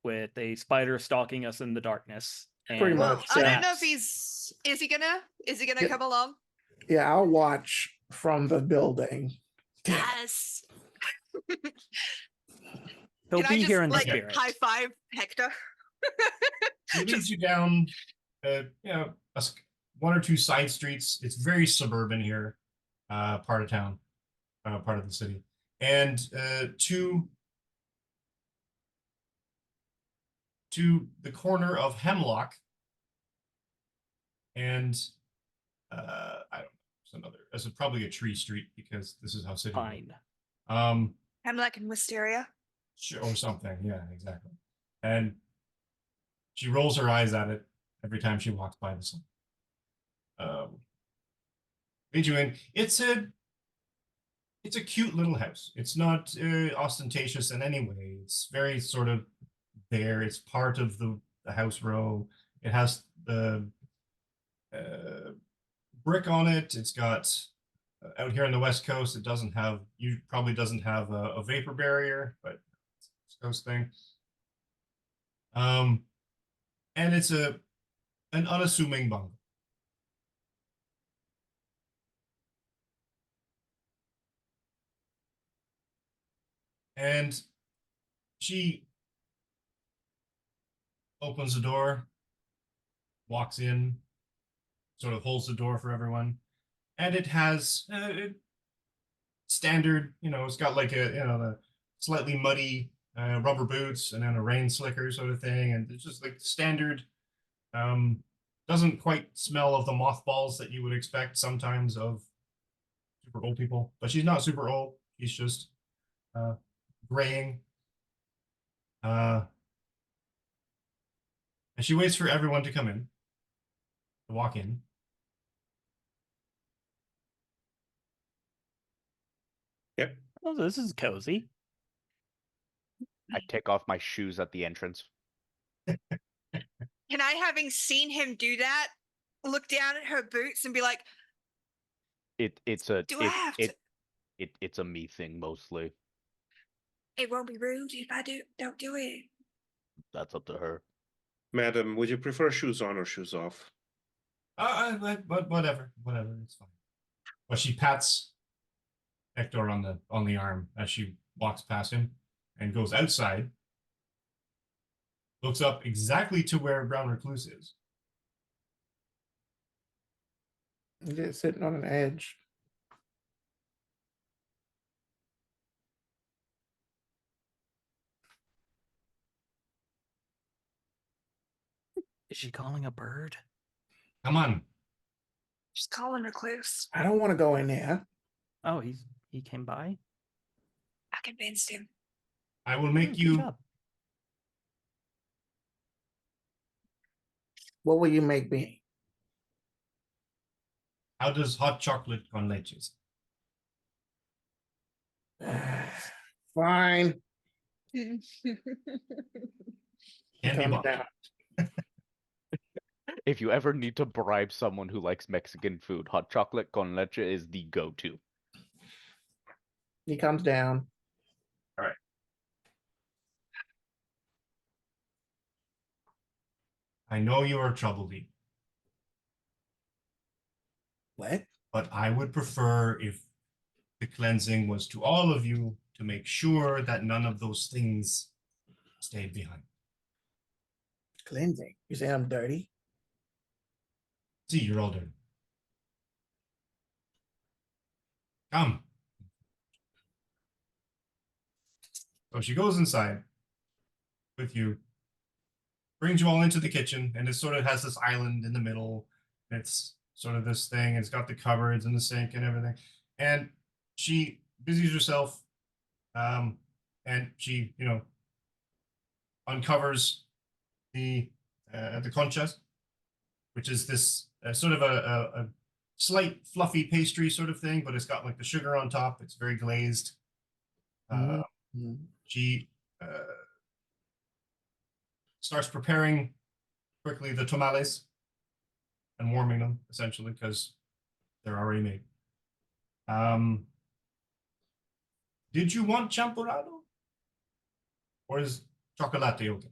B: with a spider stalking us in the darkness.
A: Pretty
B: and
A: much,
D: Well, I don't know if
B: Synapse.
D: is he gonna
A: Yeah.
D: come along?
A: Yeah, I'll watch from the building.
D: Yes.
B: He'll
D: Can I
B: be
D: just
B: here in
D: like
B: spirit.
D: high five Hector?
E: He leads you down, one or two side streets. It's very suburban here, part of town, part of the city, and to the corner of Hemlock and I don't know, some other as probably a tree street because this is how city.
B: Fine.
D: Hemlock and wisteria.
E: Or something. Yeah, exactly. And she rolls her eyes at it every time she walks by the sign. Lead you in. It's a cute little house. It's not ostentatious in any way. It's very sort of there. It's part of the house row. It has the brick on it. It's got out here on the West Coast. It doesn't have. You probably doesn't have a vapor barrier, but it's a West Coast thing. And it's an unassuming bungalow. And she opens the door, walks in, sort of holds the door for everyone, and it has standard, it's got like the slightly muddy rubber boots and then a rain slicker sort of thing, and it's just like standard. Doesn't quite smell of the mothballs that you would expect sometimes of super old people, but she's not super old. She's just graying. And she waits for everyone to come in, to walk in.
C: Yep.
B: Oh, this is cozy.
G: I take off my shoes at the entrance.
D: Can I, having seen him do that, look down at her boots and be like,
G: It's a me thing mostly.
D: it won't be rude if I don't do it.
G: That's up to her.
C: Madam, would you prefer shoes on or shoes off?
E: But whatever, it's fine. But she pats Hector on the arm as she walks past him and goes outside. Looks up exactly to where Brown Recluse is.
A: Just sitting on an edge.
B: Is she calling a bird?
E: Come on.
D: Just calling Recluse.
A: I don't want to go in there.
B: Oh, he came by.
D: I convinced him.
E: I will make
B: Good
E: you.
B: job.
A: What will you make me?
E: How does hot chocolate con leche?
A: Fine.
E: Can't be
A: Calm
E: bought.
A: down.
G: If you ever need to bribe someone who likes Mexican food, hot chocolate con leche is the go-to.
A: He comes down.
E: All right. I know you are troubled,
A: What?
E: but I would prefer if the cleansing was to all of you to make sure that none of those things stayed behind.
A: Cleansing. You say I'm dirty?
E: See, you're all dirty. Come. So she goes inside with you, brings you all into the kitchen, and it sort of has this island in the middle. It's sort of this thing. It's got the cupboards and the sink and everything. And she busies herself, and she, uncovers the conchas, which is this sort of a slight fluffy pastry sort of thing, but it's got like the sugar on top. It's very glazed. She starts preparing quickly the tamales and warming them, essentially, because they're already made. Did you want champurrado? Or is chocolate okay?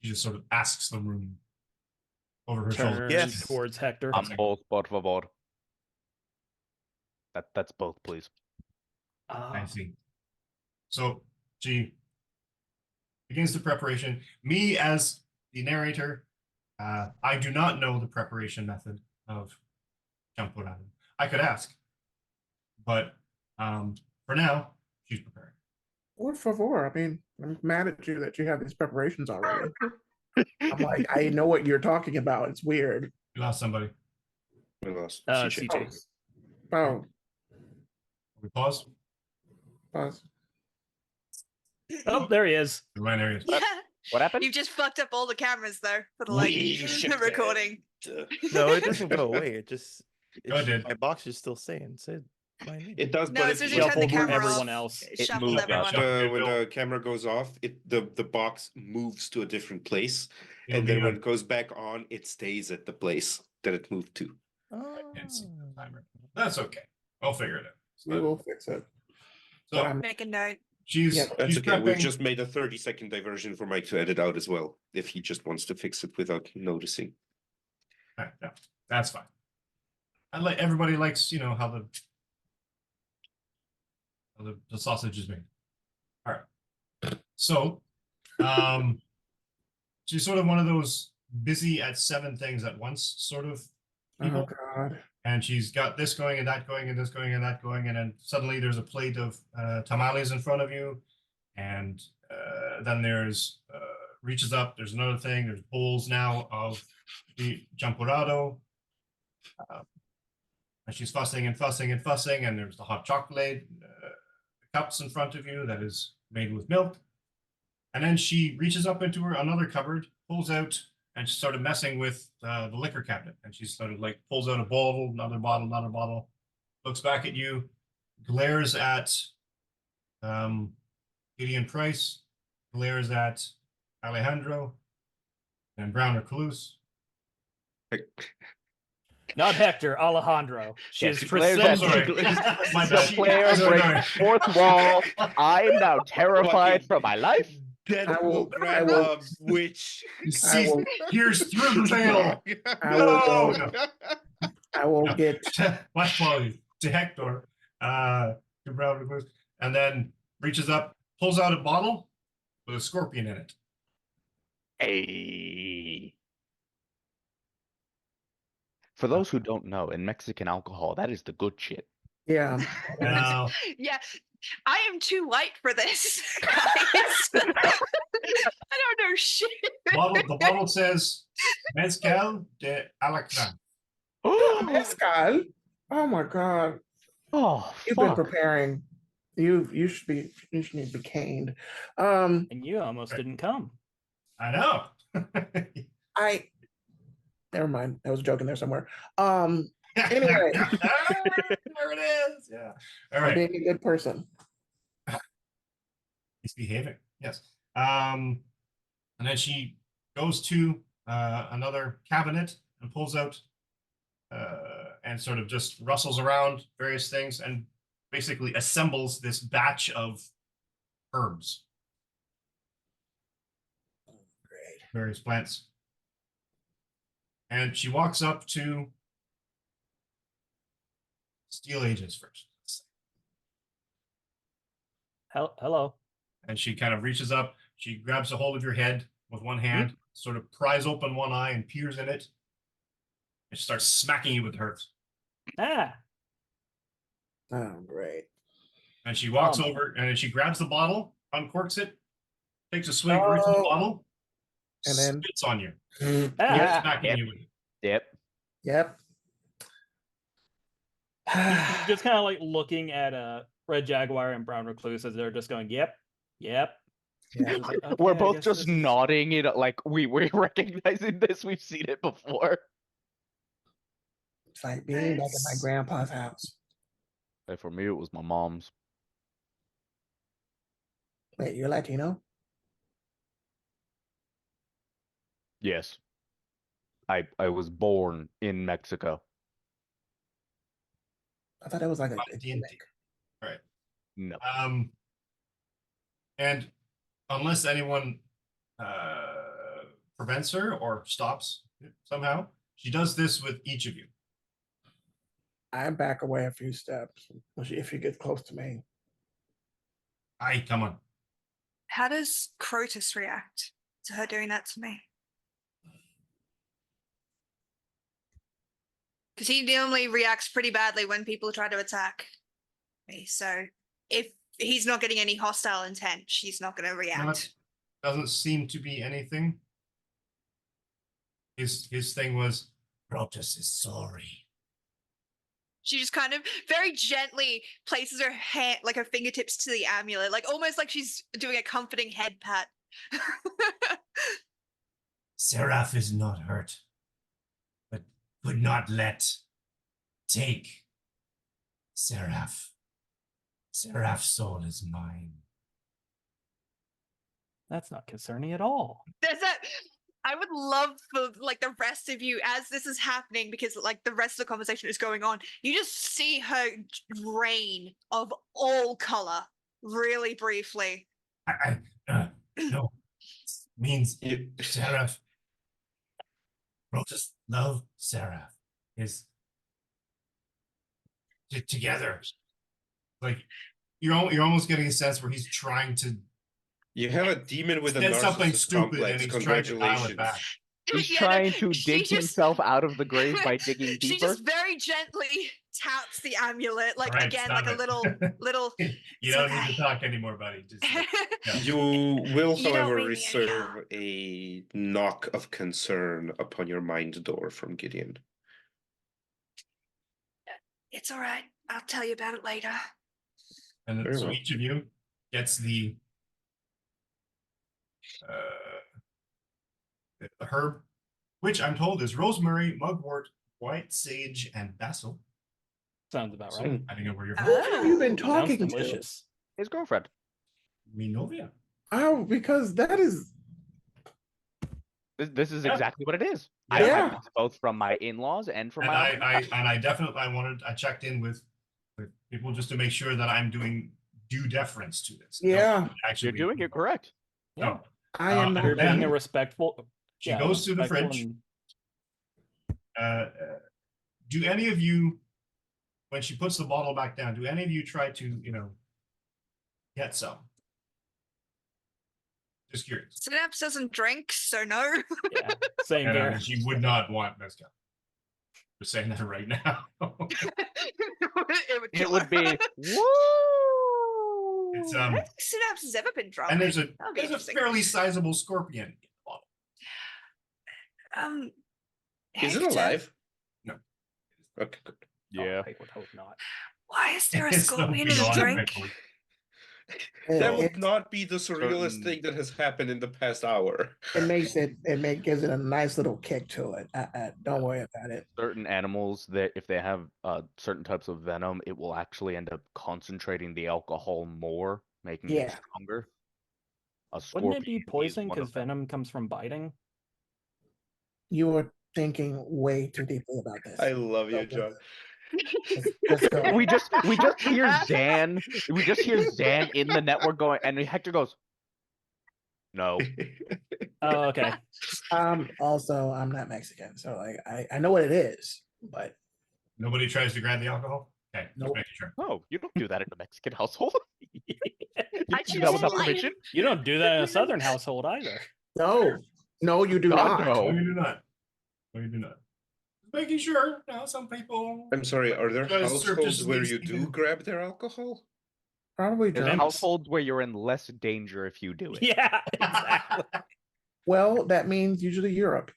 E: She just sort of asks the room over her shoulder.
B: Turns
F: Yes.
B: towards Hector.
G: Ambos, por favor. That's both, please.
E: I see. So she begins the preparation. Me, as the narrator, I do not know the preparation method of champurrado. I could ask, but for now, she's preparing.
A: Por favor. I mean, I'm mad at you that you have these preparations already. I'm like, I know what you're talking about. It's weird.
E: We lost somebody.
C: We lost
B: CJ.
C: CJ.
A: Oh,
E: We pause.
A: pause.
B: Oh, there he is.
E: The line areas.
D: Yeah.
G: What happened?
D: You've just fucked up all the cameras though for the
C: We
D: the
C: should
D: recording.
F: No, it doesn't go away. It just
E: No, it did.
F: my box is still saying said my name.
C: It does,
D: No,
C: but
D: as soon as
C: it,
D: you turn the
B: Shuffled
D: camera
B: everyone
D: off,
B: else.
D: it
G: It
D: shuffled
G: moved.
D: everyone.
E: Gotcha.
C: when the camera goes off, the box moves to a different place,
E: It'll
C: and
E: be
C: then when
E: on-
C: it goes back on, it stays at the place that it moved to.
E: Can't see the timer. That's okay. I'll figure it out.
A: We will fix it. But
E: So
A: I'm
D: Make a note.
E: she's
A: Yeah,
C: That's
E: she's
C: okay. We've
E: prepping.
C: just made a 30-second diversion for Mike to edit out as well, if he just wants to fix it without noticing.
E: Yeah, that's fine. I like everybody likes, how the sausage is made. All right. So, she's sort of one of those busy at 7 things at once sort of people.
A: oh god.
E: And she's got this going and that going and this going and that going, and then suddenly there's a plate of tamales in front of you, and then there's reaches up. There's another thing. There's bowls now of the champurrado, and she's fussing and fussing and fussing. And there's the hot chocolate cups in front of you that is made with milk. And then she reaches up into another cupboard, pulls out, and she started messing with the liquor cabinet. And she started pulls out a bottle, another bottle, looks back at you, glares at Gideon Price, glares at Alejandro, and Brown Recluse.
B: Not Hector, Alejandro. She
G: Yes,
B: is
G: she glares at
B: presenting.
E: My
G: The
E: bad.
G: player
E: Sorry.
G: breaks the fourth wall. I am now terrified for my life.
C: That
A: will-
C: will grab
A: I will-
C: a witch.
E: You
A: I
E: see,
A: will,
E: here's through the veil.
A: I will,
E: No,
A: I will get.
E: Watch quality to Hector, to Brown Recluse, and then reaches up, pulls out a bottle with a scorpion in it.
G: Hey. For those who don't know, in Mexican alcohol, that is the good shit.
A: Yeah.
E: Now,
D: Yeah, I am too white for this, guys. I don't know shit.
E: the bottle says Mezcal de Alacran.
A: Mezcal. Oh my god.
G: Oh,
A: You've been
G: fuck.
A: preparing. You should need to be caned.
B: And you almost didn't come.
E: I know.
A: Never mind. I was joking there somewhere. Anyway.
E: There it is. Yeah. All
A: I'm
E: right.
A: being a good person.
E: He's behaving. Yes. And then she goes to another cabinet and pulls out and sort of just rustles around various things and basically assembles this batch of herbs.
A: Great.
E: Various plants. And she walks up to Steel Aegis first.
B: Hello.
E: And she kind of reaches up, she grabs a hold of your head with one hand, sort of pries open one eye and peers in it, and she starts smacking you with hers.
B: Ah.
A: Oh, great.
E: And she walks
B: Oh.
E: over and then she grabs the bottle, uncorks it, takes a swig right from the
A: Oh.
E: bottle,
A: And then-
E: spits on you,
B: Ah.
E: smacking
G: Yep.
E: you with it.
G: Yep.
A: Yep.
B: Just kind of looking at Red Jaguar and Brown Recluse as they're just going, yep.
A: Yeah.
B: It's like, okay,
G: We're
B: I
G: both
B: guess
G: just
B: this is-
G: nodding it like we're recognizing this. We've seen it before.
A: It's like being back at my grandpa's house.
G: Hey, for me, it was my mom's.
A: Wait, you're Latino?
G: Yes. I was born in Mexico.
A: I thought that was like a
E: D&D.
A: gimmick.
G: No.
E: And unless anyone prevents her or stops it somehow, she does this with each of you.
A: I back away a few steps if you get close to me.
E: Aye, come on.
D: How does Crotus react to her doing that to me? Because he normally reacts pretty badly when people try to attack me. So if he's not getting any hostile intent, she's not going to react.
E: Doesn't seem to be anything. his thing was, Protus is sorry.
D: She just kind of very gently places her hand, like her fingertips to the amulet, like almost like she's doing a comforting head pat.
E: Seraph is not hurt, but could not take Seraph. Seraph's soul is mine.
B: That's not concerning at all.
D: There's that. I would love for like the rest of you, as this is happening, because like the rest of the conversation is going on, you just see her drain of all color really briefly.
E: No, means Seraph. Protus love Seraph is together. Like you're almost getting a sense where he's trying to.
C: You have a demon with a
E: Said something
C: narcissist
E: stupid
C: complex.
E: and he's trying to dial it
C: Congratulations.
E: back.
G: He's
D: Yeah, no,
G: trying to
D: she
G: dig
D: just-
G: himself out of the grave by digging
D: She
G: deeper.
D: just very gently taps the amulet, like
E: Alright,
D: again,
E: stop
D: like a
E: it.
D: little.
E: You
D: It's
E: don't need
D: okay.
E: to talk anymore, buddy. Just, yeah.
C: You will,
D: You don't
C: however,
D: mean me
C: reserve a knock of concern upon your mind door from Gideon.
D: It's all right. I'll tell you about it later.
E: And then,
C: Very
E: so
C: well.
E: each of you gets the herb, which I'm told is rosemary, mugwort, white sage, and basil.
B: Sounds about
E: So,
B: right.
E: I don't know where you're
A: Who have you been
B: Sounds
A: talking to?
B: delicious.
G: His girlfriend.
E: Minovia.
A: Oh, because that is
G: This is
E: Yeah.
G: exactly what it is.
E: Yeah.
G: I
A: Yeah.
G: have this both from my in-laws and from
E: And
G: my
E: I definitely I checked in with people just to make sure that I'm doing due deference to this.
A: Yeah.
E: Actually,
G: You're doing it correct.
B: Yeah.
E: No.
A: I am
E: Uh,
A: not
B: You're being
E: then
B: a respectful.
E: She
B: yeah,
E: goes to the
B: respectful
E: fridge.
B: and-
E: Do any of you, when she puts the bottle back down, do any of you try to, get some? Just curious.
D: Synapse doesn't drink, so no.
B: Yeah, same
E: And
B: there.
E: she would not want mezcal. Just saying that right now.
D: it would
G: It
D: kill
G: would
D: her.
G: be woo.
E: It's
D: I don't think Synapse has ever been drunk.
E: and there's
D: That'll be
E: a
D: interesting.
E: fairly sizable scorpion in the bottle.
C: Is it
D: Hector,
C: alive?
E: No.
C: Okay, good.
G: Yeah.
B: I would hope not.
D: Why is there a
E: It's so
D: scorpion in a
E: beyond
D: drink?
E: record.
C: That
A: it,
C: would not be the surrealist
G: Certain-
C: thing that has happened in the past hour.
A: gives it a nice little kick to it. Don't worry about it.
G: Certain animals that if they have certain types of venom, it will actually end up concentrating the alcohol more, making it
A: Yeah.
G: stronger. A
B: Wouldn't it be
G: scorpion is
B: poison
G: one
B: because
G: of them.
B: venom comes from biting?
A: You were thinking way too deeply about this.
C: I love you, John.
A: Let's go.
G: We just hear Zan. We just hear Zan in the network going, and Hector goes, "No."
B: Oh, okay.
A: Also, I'm not Mexican, so like I know what it is, but
E: Nobody tries to grab the alcohol? Okay, just
A: Nope.
E: making sure.
G: No, you don't do that in a Mexican household. You
D: I
G: do that without
D: just like-
G: permission.
B: You don't do that in a southern household either.
A: no, you do
G: God,
A: not.
G: no.
E: No, you do not. No, you do not. Just making sure. Some people.
C: I'm sorry, are there
E: Guys,
C: households
E: surface
C: where
E: leaves
C: you
E: even-
C: do grab their alcohol?
A: Probably
G: There's
A: drunk.
G: households where you're in less danger if you do it.
B: Yeah, exactly.
A: Well, that means usually Europe.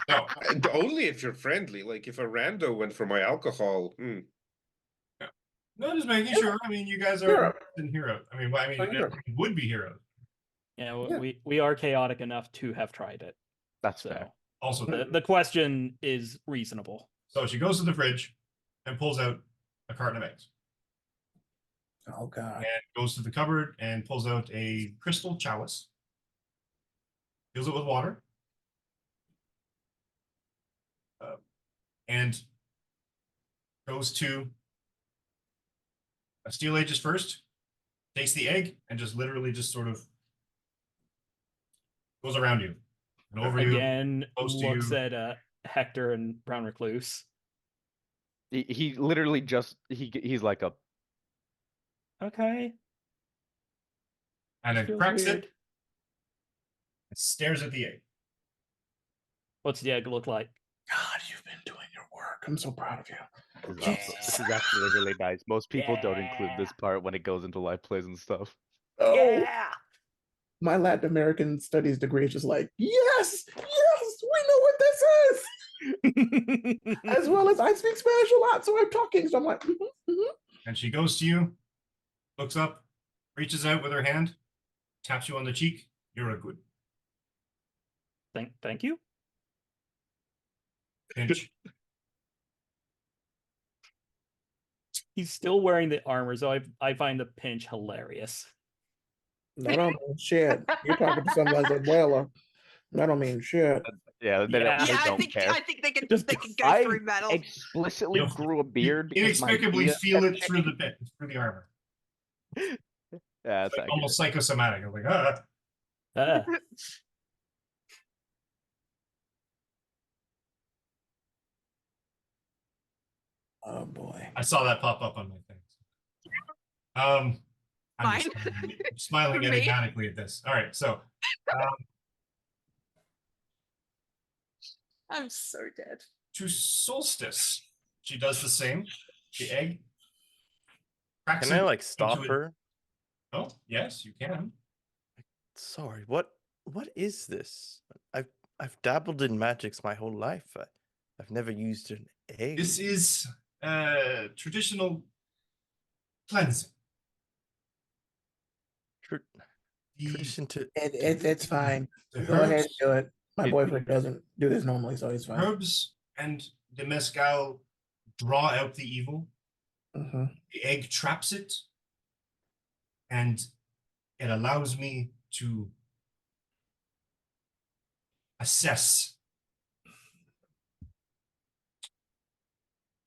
E: No,
C: And only if you're friendly. Like if a rando went for my alcohol.
E: no, just making sure. I mean, you guys are
A: Europe.
E: in hero. I mean,
A: Oh, Europe.
E: would be heroes.
B: Yeah,
A: Yeah.
B: we are chaotic enough to have tried it.
G: That's fair.
B: So
E: Also,
B: the question is reasonable.
E: so she goes to the fridge and pulls out a carton of eggs,
A: Oh god.
E: and goes to the cupboard and pulls out a crystal chalice, fills it with water, and goes to a Steel Aegis first, takes the egg, and just literally just sort of goes around you and over you.
B: Again,
E: close to
B: looks
E: you.
B: at Hector and Brown Recluse.
G: He literally just he's like a
B: Okay.
E: And then
B: feels
E: cracks
B: weird.
E: it and stares at the egg.
B: What's the egg look like?
A: God, you've been doing your work. I'm so proud of you.
G: This is actually really nice. Most people don't include
B: Yeah.
G: this part when it goes into live plays and stuff.
A: Oh,
B: Yeah.
A: my Latin American studies degree is just like, yes, As well as I speak Spanish a lot, so I'm talking. So I'm like,
E: And she goes to you, looks up, reaches out with her hand, taps you on the cheek. You're a good
B: Thank you.
E: pinch.
B: He's still wearing the armor, so I find the pinch hilarious.
A: that don't mean shit. You're talking to someone like Abuela. That don't mean shit.
G: Yeah, they
B: Yeah.
G: don't, they
D: Yeah,
G: don't care.
D: I think they can
B: Just
D: they can go
G: I
D: through metal.
G: explicitly
E: You'll-
G: grew a beard
E: You
G: because my
E: inexplicably
G: Dia
E: feel
G: kept
E: it through the bit, through the armor.
G: checking- Yeah,
E: It's
G: it's
E: like almost psychosomatic. I'm like, ah.
B: Ah,
A: Oh boy.
E: I saw that pop up on my thing. I'm just smiling
D: Me?
E: enigmatically at this. All right, so
D: I'm so dead.
E: to Solstice, she does the same. The egg. cracks
F: Can I
E: it
F: like stop
E: into a-
F: her?
E: Oh, yes, you can.
F: Sorry, what is this? I've dabbled in magics my whole life. I've never used an egg.
E: This is traditional cleansing. The,
F: Tradition to
A: It's fine.
E: the
A: Go ahead and
E: herbs,
A: do it. My
G: It-
A: boyfriend doesn't do this normally, so he's fine.
E: herbs and the mescal draw out the evil.
A: hmm
E: The egg traps it, and it allows me to assess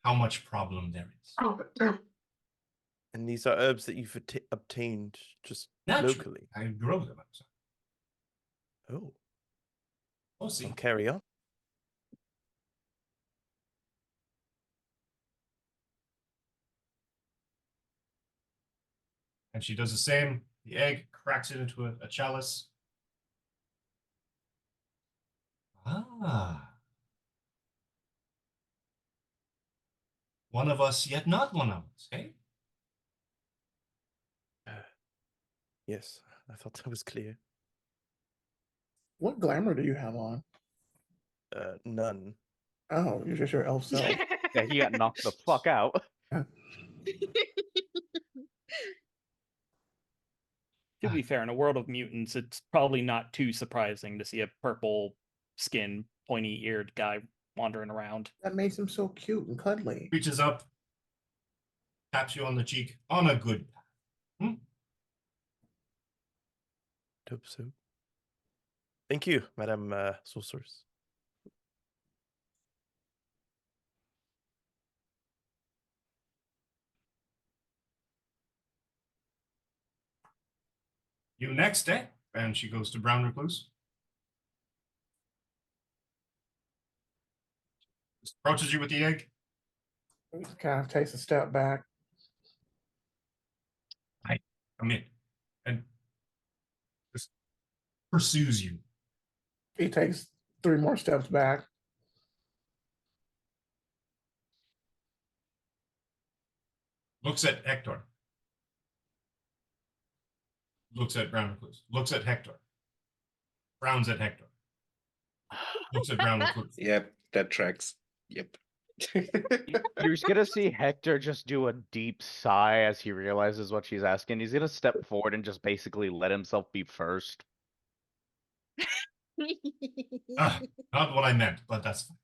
E: how much problem there is.
F: and these are herbs that you've obtained just
E: Naturally.
F: locally.
E: I grow them outside.
F: Oh,
E: Oh, see.
F: carry on.
E: And she does the same. The egg cracks it into a chalice. Ah. One of us, yet not one of us, eh?
F: Yes, I thought that was clear.
A: What glamour do you have on?
F: None.
A: Oh, you're just your elf self.
G: Yeah, he got knocked the fuck out.
B: to be fair, in a world of mutants, it's probably not too surprising to see a purple skin, pointy eared guy wandering around.
A: That makes him so cute and cuddly.
E: Reaches up, taps you on the cheek, on a good path.
F: Hope so. Thank you, Madam Sorceress.
E: You next, eh? And she goes to Brown Recluse. Just approaches you with the egg.
A: He kind of takes a step back.
E: Come in. And just pursues you.
A: He takes 3 more steps back.
E: Looks at Hector. Looks at Brown Recluse. Looks at Hector. Frowns at Hector. Looks at Brown Recluse.
C: Yep, that tracks. Yep.
G: You're just gonna see Hector just do a deep sigh as he realizes what she's asking. He's gonna step forward and just basically let himself be first.
E: Ah, not what I meant, but that's fine.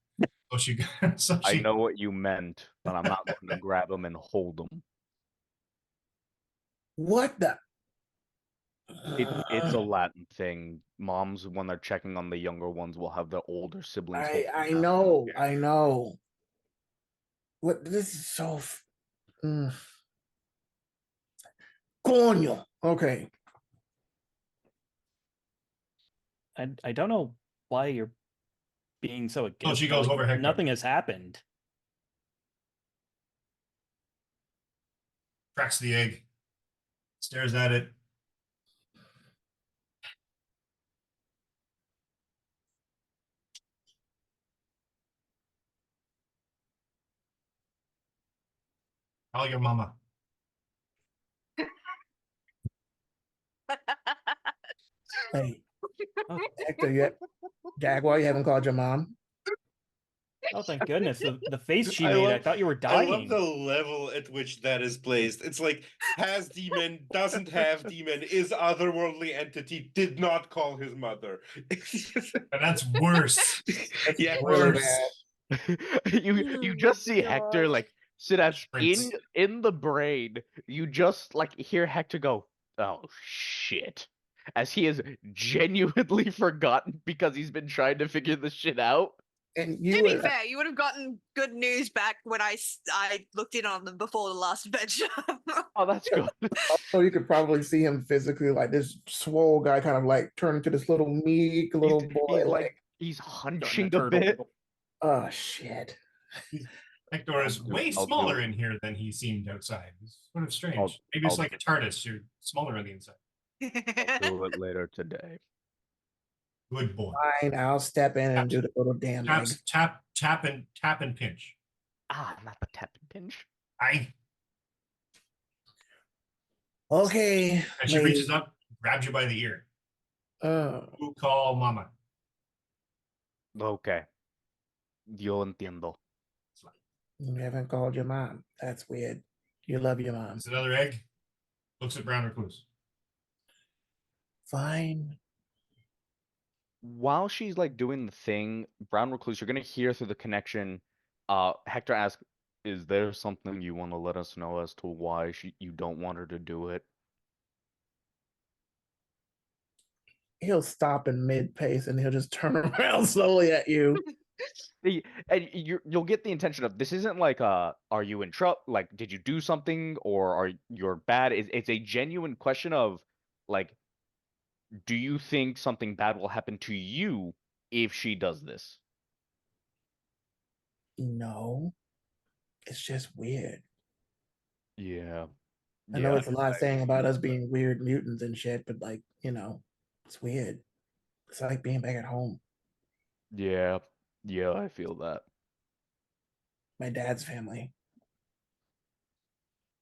E: So
G: I
E: she
G: know what you meant, but I'm not going to grab him and hold him.
A: What the?
G: It's a Latin thing. Moms, when they're checking on the younger ones, will have their older siblings. hold them
A: I
G: down.
A: know. I know. What? This is so. Coño. Okay.
B: I don't know why you're being so against.
E: she
B: it,
E: goes over Hector.
B: Nothing has happened.
E: cracks the egg, stares at it. Call your mama.
A: Hey, Hector, Jaguar, you haven't called your mom?
B: Oh, thank goodness. The face she
C: I
B: made, I
C: love-
B: thought you were
C: I
B: dying.
C: love the level at which that is placed. It's like has demon, doesn't have demon, is otherworldly entity, did not call his mother.
E: And that's worse.
C: Yeah,
A: really
E: worse.
A: bad.
G: You just see Hector
D: God.
G: like Synapse
E: Sprints.
G: in the brain. You just like hear Hector go, "Oh shit," as he has genuinely forgotten because he's been trying to figure this shit out.
A: And
D: To
A: you
D: be
A: would,
D: fair, you would have gotten good news back when I looked in on them before the last adventure.
G: Oh, that's good.
A: also you could probably see him physically, like this swole guy, kind of like turn into this little meek little boy.
G: He's
A: Like,
G: he's
B: Starting to
G: hunching a
B: turtle.
G: bit.
A: oh shit.
E: Hector is
G: I'll do-
E: way
G: I'll do
E: smaller
G: it.
E: in here than he seemed outside. It's sort of strange.
G: I'll-
E: Maybe it's
G: I'll
E: like a TARDIS. You're smaller on the inside.
G: Do it later today.
E: Good boy.
A: Fine, I'll step in and do the little damn leg.
E: Tap and pinch.
G: Ah, not the tap and pinch.
A: Okay.
E: And she
A: lady.
E: reaches up, grabs you by the ear.
A: Oh,
E: You call mama.
G: Okay. Yo entiendo.
A: you haven't called your mom. That's weird. You love your mom.
E: It's another egg. Looks at Brown Recluse.
A: Fine.
G: While she's like doing the thing, Brown Recluse, you're gonna hear through the connection, Hector asks, "Is there something you want to let us know as to why you don't want her to do it?"
A: He'll stop in mid pace and he'll just turn around slowly at you.
G: And you'll get the intention of this isn't like are you in trouble? Like, did you do something or are you're bad? It's a genuine question of like, do you think something bad will happen to you if she does this?
A: No. It's just weird.
G: Yeah.
A: I know
G: Yeah,
A: it's a lot saying about us being weird mutants and shit, but like, it's weird. It's like being back at home.
G: yeah, yeah. I feel that.
A: My dad's family.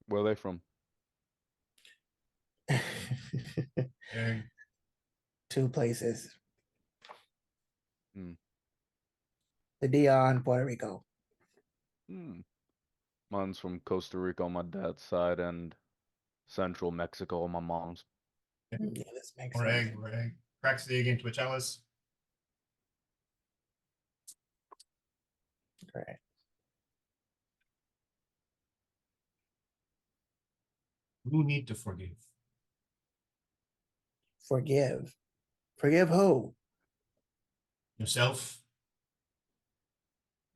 G: Where are they from?
E: Egg.
A: Two places.
G: Hmm.
A: The Dion, Puerto Rico.
G: Hmm. Mine's from Costa Rica on my dad's side and Central Mexico on my mom's.
A: Yeah, this makes
E: Or
A: sense.
E: egg. Or egg. Cracks the egg into a chalice.
A: Right.
E: You need to forgive.
A: Forgive. Forgive who?
E: Yourself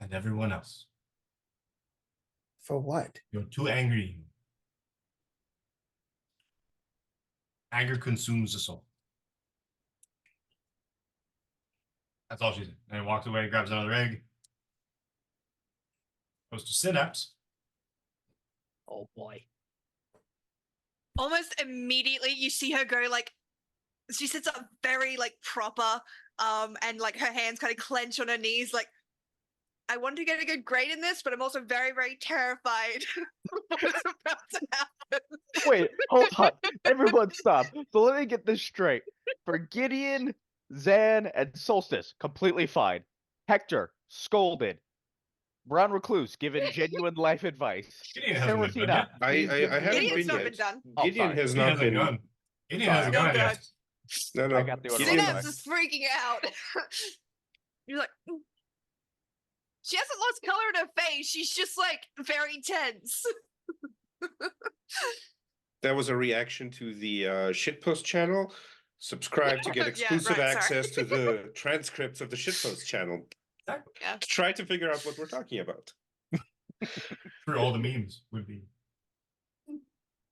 E: and everyone else.
A: For what?
E: You're too angry. Anger consumes the soul. That's all she said. And he walks away, grabs another egg. Goes to Synapse.
B: Oh boy.
D: Almost immediately, you see her go like, she sits up very like proper, and like her hands kind of clench on her knees, like, I want to get a good grade in this, but I'm also very, very terrified of what's about to happen.
G: Wait, hold on. Everyone stop. So let me get this straight. For Gideon, Zan, and Solstice, completely fine. Hector, scolded. Brown Recluse, given genuine life advice.
E: Gideon hasn't been done
G: Terracina,
E: yet.
C: I haven't
D: Gideon's
C: been
D: not
C: yet.
D: been done.
G: Oh,
C: Gideon
G: sorry.
C: has
E: Gideon
C: not
E: hasn't
C: been.
E: gone. Gideon hasn't
D: Oh,
E: gone
D: God.
E: yet.
C: No, no.
G: I got the order.
C: Gideon-
D: Synapse is freaking out. You're like, "Mm." She hasn't lost color in her face. She's just like very tense.
C: That was a reaction to the shitpost channel. Subscribe to get
D: Yeah,
C: exclusive
D: right, sorry.
C: access to the transcripts of the shitpost channel.
D: Yeah.
C: To try to figure out what we're talking about.
E: Through all the memes would be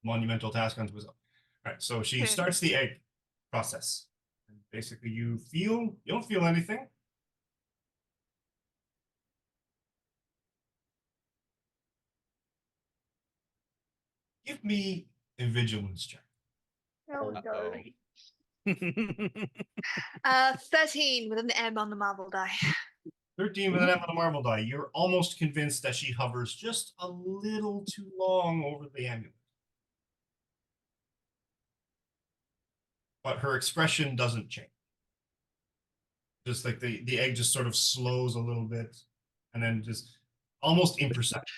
E: monumental task unto itself. All right, so she starts the egg process. And basically, you don't feel anything. Give me a vigilance check.
D: Oh,
B: Uh-oh.
D: no. 13 with an M on the marble die.
E: 13 with an M on the marble die. You're almost convinced that she hovers just a little too long over the amulet. But her expression doesn't change. Just like the egg just sort of slows a little bit. and then just almost imperceptible.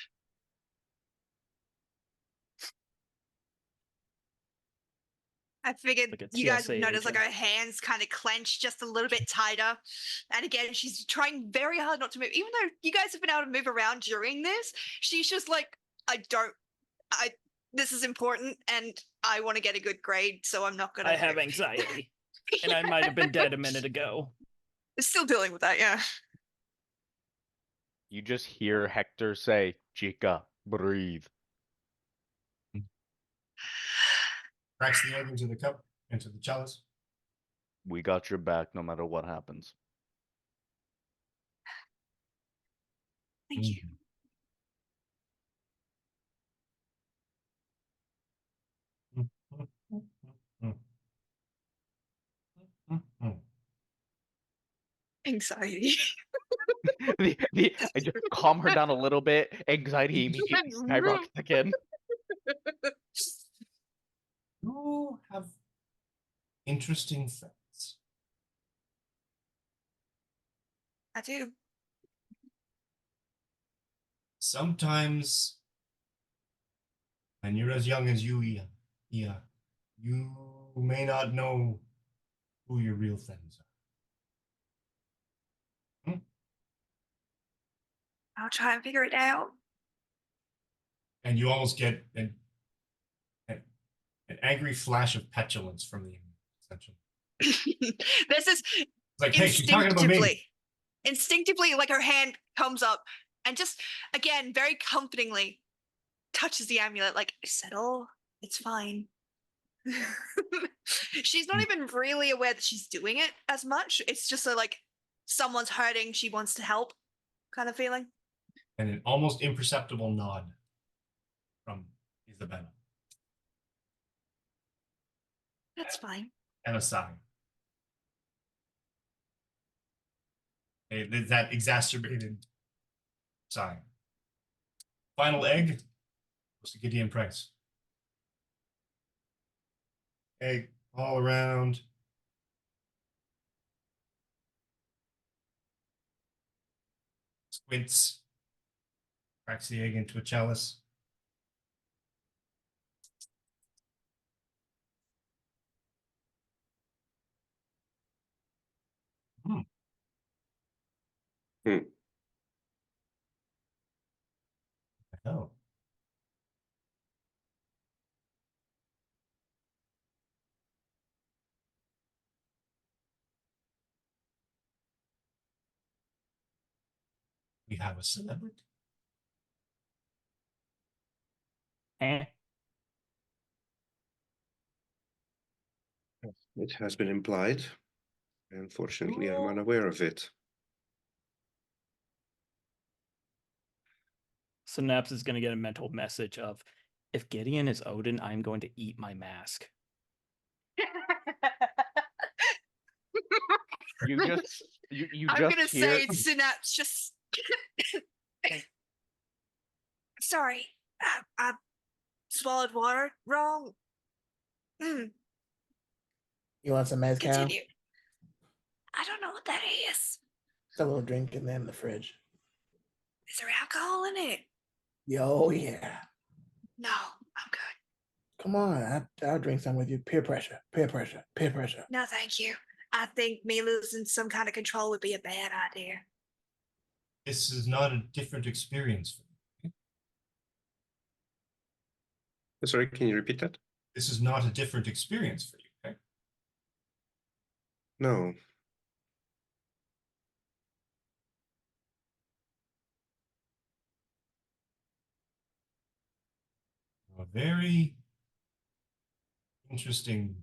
D: I figured
B: Like a
D: you guys would
B: TSA
D: notice like her
B: agent.
D: hands kind of clench just a little bit tighter. And again, she's trying very hard not to move. Even though you guys have been able to move around during this, she's just like, this is important and I want to get a good grade, so I'm not going to.
B: I have anxiety, and I might have been dead a minute ago.
D: Still dealing with that, yeah.
G: You just hear Hector say, "Chica, breathe."
E: Cracks the egg into the cup, into the chalice.
G: We got your back no matter what happens.
D: Thank you. Anxiety.
G: I just calm her down a little bit. Anxiety immediately skyrockets again.
E: You have interesting friends.
D: I do.
E: Sometimes, when you're as young as you, you may not know who your real friends are.
D: I'll try and figure it out.
E: And you almost get an angry flash of petulance from the enemy, essentially.
D: This is
E: It's like, hey, she's talking about me.
D: Instinctively, like her hand comes up and just, again, very comfortingly touches the amulet, like, settle, it's fine. She's not even really aware that she's doing it as much. It's just a, like, someone's hurting, she wants to help kind of feeling.
E: And an almost imperceptible nod from Isabella.
D: That's fine.
E: And a sigh. There's that exacerbated sigh. Final egg goes to Gideon Price. Egg all around. Squints. Cracks the egg into a chalice. Oh. We have a celebrity.
B: Eh.
C: It has been implied. Unfortunately, I'm unaware of it.
B: Synapse is going to get a mental message of, if Gideon is Odin, I'm going to eat my mask.
G: You just
D: I'm
G: just
D: gonna
G: hear
D: say Synapse just. Sorry, I swallowed water wrong.
A: You want some mezcal?
D: Continue. I don't know what that is.
A: It's a little drink in there in the fridge.
D: Is there alcohol in it?
A: Yo, yeah.
D: No, I'm good.
A: Come on, I'll drink some with you. Peer pressure, peer pressure, peer pressure.
D: No, thank you. I think me losing some kind of control would be a bad idea.
E: This is not a different experience for me.
C: Sorry, can you repeat that?
E: This is not a different experience for you, okay?
C: No.
E: A very interesting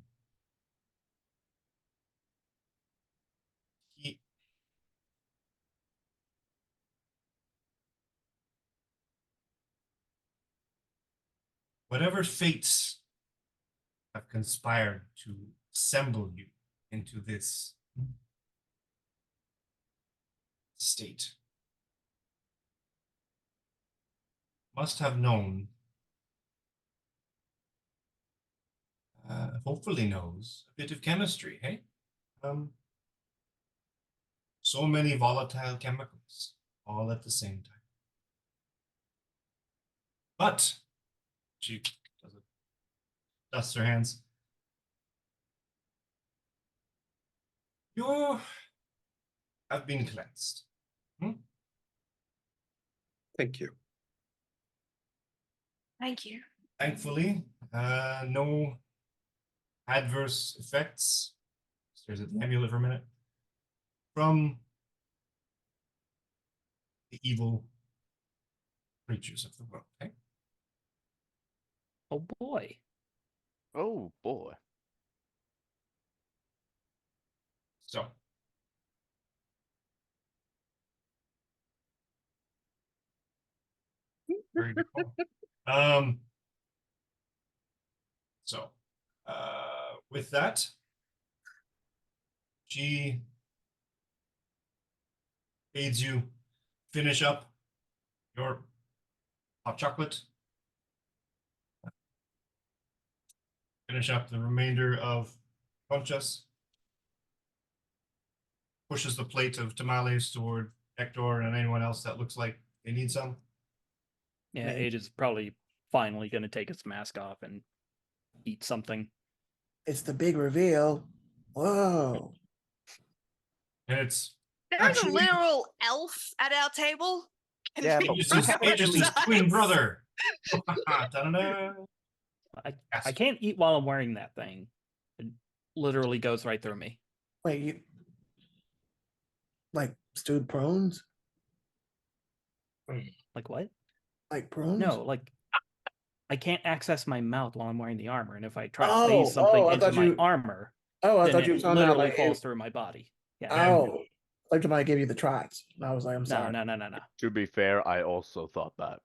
E: whatever fates have conspired to assemble you into this state must have known, hopefully knows, a bit of chemistry, hey? So many volatile chemicals all at the same time. But she does it. Dusts her hands. You have been cleansed.
C: Thank you.
D: Thank you.
E: Thankfully, no adverse effects. Stares at the amulet for a minute. From the evil creatures of the world. Okay?
B: Oh boy.
G: Oh boy.
E: So. Very good call. So, with that, she aids you finish up your hot chocolate. Finish up the remainder of conchas. Pushes the plate of tamales toward Hector and anyone else that looks like they need some.
B: Yeah,
A: Man.
B: Age is probably finally going to take its mask off and eat something.
A: It's the big reveal. Whoa.
E: And it's
D: There's
E: actually
D: a literal elf at our table. Can
G: Yeah,
D: we
G: but
E: Aegis'
G: we
D: roll
G: have
E: Aegis'
D: size?
E: twin brother. Ta-da-da.
B: I
E: Yes.
B: can't eat while I'm wearing that thing. It literally goes right through me.
A: Wait, you like stewed prunes?
B: Like what?
A: Like prunes?
B: No, like I can't access my mouth while I'm wearing the armor, and if I try to
A: Oh,
B: squeeze something
A: I
B: into
A: thought
B: my
A: you-
B: armor,
A: Oh, I
B: then
A: thought you were
B: it
A: talking about
B: literally
A: like
B: falls through my body. Yeah.
A: Oh, like somebody gave you the trots. And I was like, I'm
B: No,
A: sorry.
B: no.
G: To be fair, I also thought that.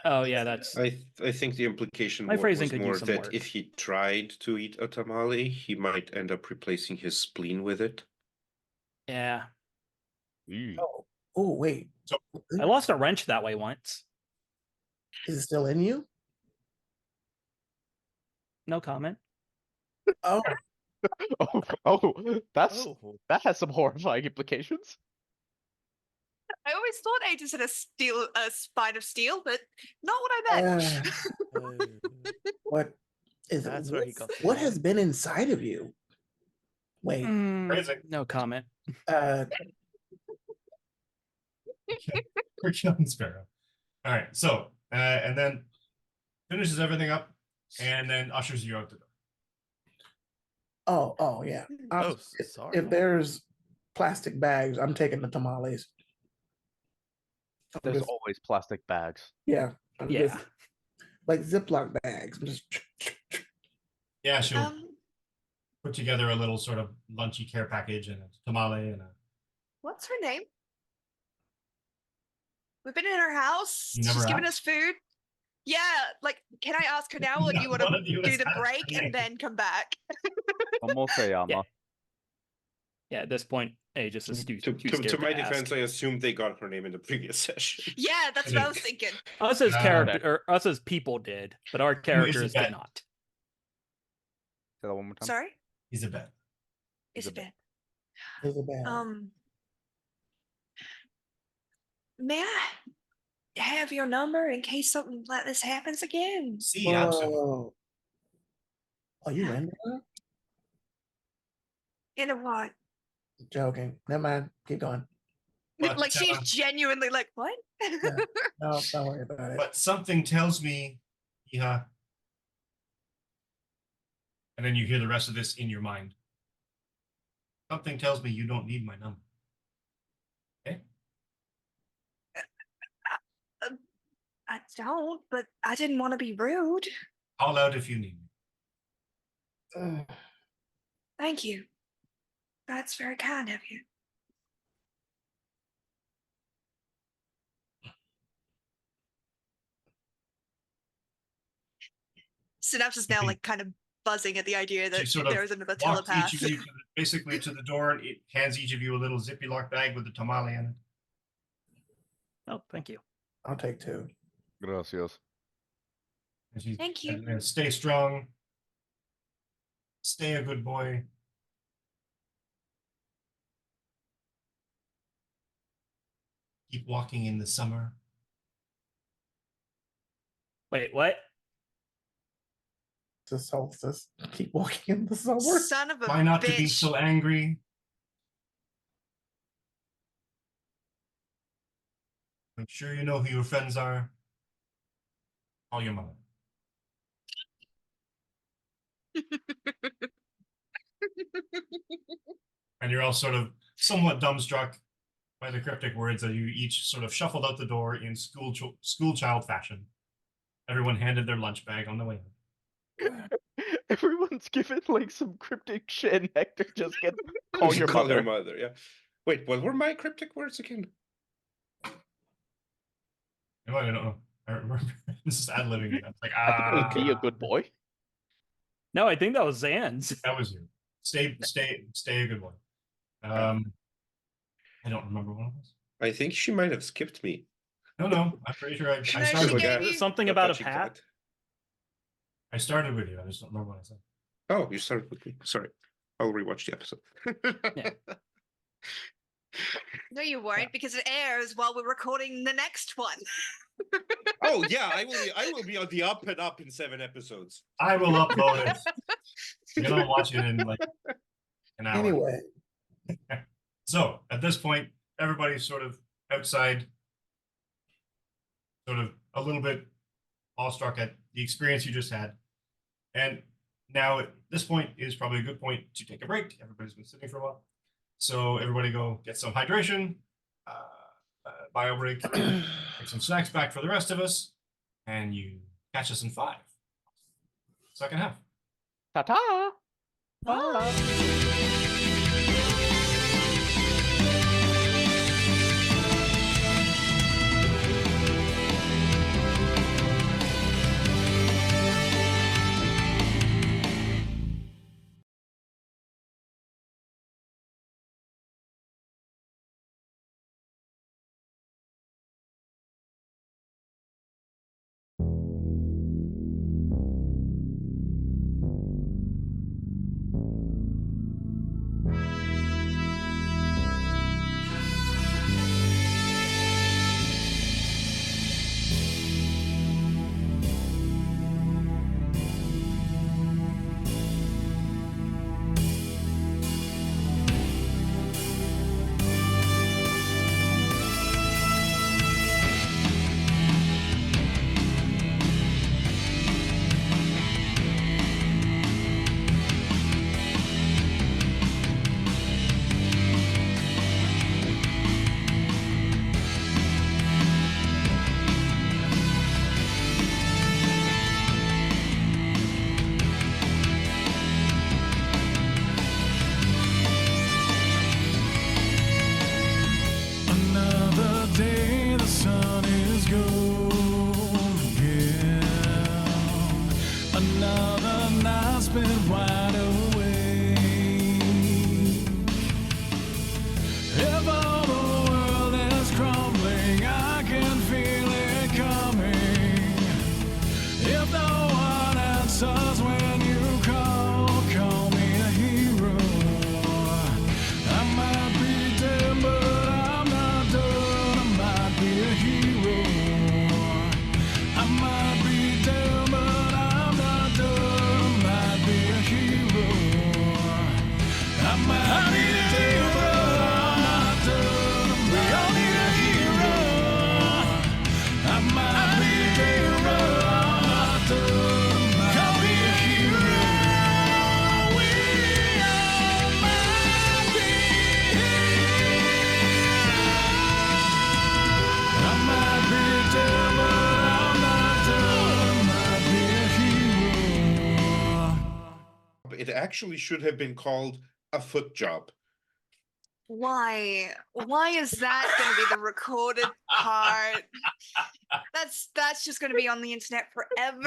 B: Oh yeah, that's
C: I think the implication
B: My phrasing
C: was
B: could use
C: more
B: some
C: that
B: work.
C: if he tried to eat a tamale, he might end up replacing his spleen with it.
B: yeah.
A: Oh, wait.
E: So-
B: I lost a wrench that way once.
A: Is it still in you?
B: No comment.
A: Oh,
G: That's
F: Oh,
G: that has some horrifying implications.
D: I always thought Aegis had a spine of steel, but not what I meant.
F: oh.
A: what is
F: That's where he got the
A: what
F: name.
A: has been inside of you? Wait,
E: Crazy.
B: No comment.
A: uh,
E: We're killing Sparrow. All right, so and then finishes everything up, and then ushers you out the door.
A: oh yeah.
F: Oh,
A: If
F: sorry.
A: there's plastic bags, I'm taking the tamales. I'm
G: There's
A: just-
G: always plastic bags.
A: yeah, I'm
B: Yeah.
A: just like Ziploc bags. I'm just
E: Yeah, she'll
D: Um,
E: put together a little sort of lunchy care package and a tamale and a.
D: what's her name? We've been in her house.
E: You never
D: She's given
E: asked?
D: us food. Yeah, like, can I ask her now, or do you want
E: None
D: to
E: of you
D: do
E: has
D: the
E: asked her
D: break
E: name.
D: and then come back?
G: Almost a
B: Yeah. Yeah, at this point, Aegis is too scared
C: To my
B: ask.
C: defense, I assumed they got her name in the previous session.
D: Yeah, that's what I was thinking.
B: Us as
E: Uh,
B: character, or us as people did, but our characters
E: Isabella.
B: did not.
G: Say that one more time.
D: Sorry,
E: Isabella.
D: Isabel.
A: Isabel.
D: May I have your number in case something like this happens again?
E: See, absolutely.
A: Whoa. Are you in there?
D: In a what?
A: Joking. Never mind. Keep going.
E: But,
D: Like she's genuinely like, what?
A: No, don't worry about it.
E: But something tells me, yeah. And then you hear the rest of this in your mind. Something tells me you don't need my number. Okay?
D: I don't, but I didn't want to be rude.
E: Call out if you need me.
A: Ugh.
D: Thank you. That's very kind of you. Synapse is now
E: Okay.
D: like kind of buzzing at the idea that
E: She sort of
D: there's another
E: walks
D: telepath.
E: each of you basically to the door and it hands each of you a little zippy lock bag with a tamale in it.
B: Oh, thank you.
A: I'll take two.
G: Gracias.
E: And she's,
D: Thank you.
E: and stay strong. Stay a good boy. keep walking in the summer.
B: Wait, what?
A: The solstice. Keep walking in the summer.
D: Son of a
E: Try not
D: bitch.
E: to be so angry. Make sure you know who your friends are. Call your mother. And you're all sort of somewhat dumbstruck by the cryptic words that you each sort of shuffled out the door in school child fashion. Everyone handed their lunch bag on the way out.
G: Everyone's given like some cryptic shit, and Hector just gets call your
C: Call
G: mother.
C: your mother, yeah. Wait, what were my cryptic words again?
E: No, I don't know. I remember. This is ad-libbing it. I was like,
G: Be a good boy.
B: No, I think that was Zan's.
E: That was you. Stay a good boy. I don't remember what it was.
C: I think she might have skipped me.
E: No, I'm pretty sure I
D: she
E: started with
D: gave
E: you.
D: you-
B: Something
C: I
B: about
C: thought
B: a
C: she
B: pat.
C: clicked.
E: I started with you. I just don't remember what I said.
C: Oh, you started with me. Sorry. I'll rewatch the episode.
B: Yeah.
D: No, you won't, because it airs while we're recording the next one.
C: Oh yeah, I will be on the up and up in 7 episodes.
E: I will upload it. You're gonna watch it in like an hour.
A: Anyway,
E: So at this point, everybody's sort of outside, sort of a little bit awestruck at the experience you just had. And now at this point is probably a good point to take a break. Everybody's been sitting for a while. So everybody go get some hydration, bio break, take some snacks back for the rest of us, and you catch us in 5. Second half.
G: Ta-ta!
H: Another day, the sun is gone again. Another night spent wide awake. If all the world is crumbling, I can feel it coming. If no one answers when you call me a hero. I might be dead, but I'm not done. I might be a hero. I might be dead, but I'm not done. I might be a hero. I might be dead, but I'm not done. We all need a hero. I might be dead, but I'm not done. I might be a hero. We all might be. I might be dead, but I'm not done. I might be a hero.
C: It actually should have been called a foot job.
D: Why? Why is that going to be the recorded part? That's just going to be on the internet forever.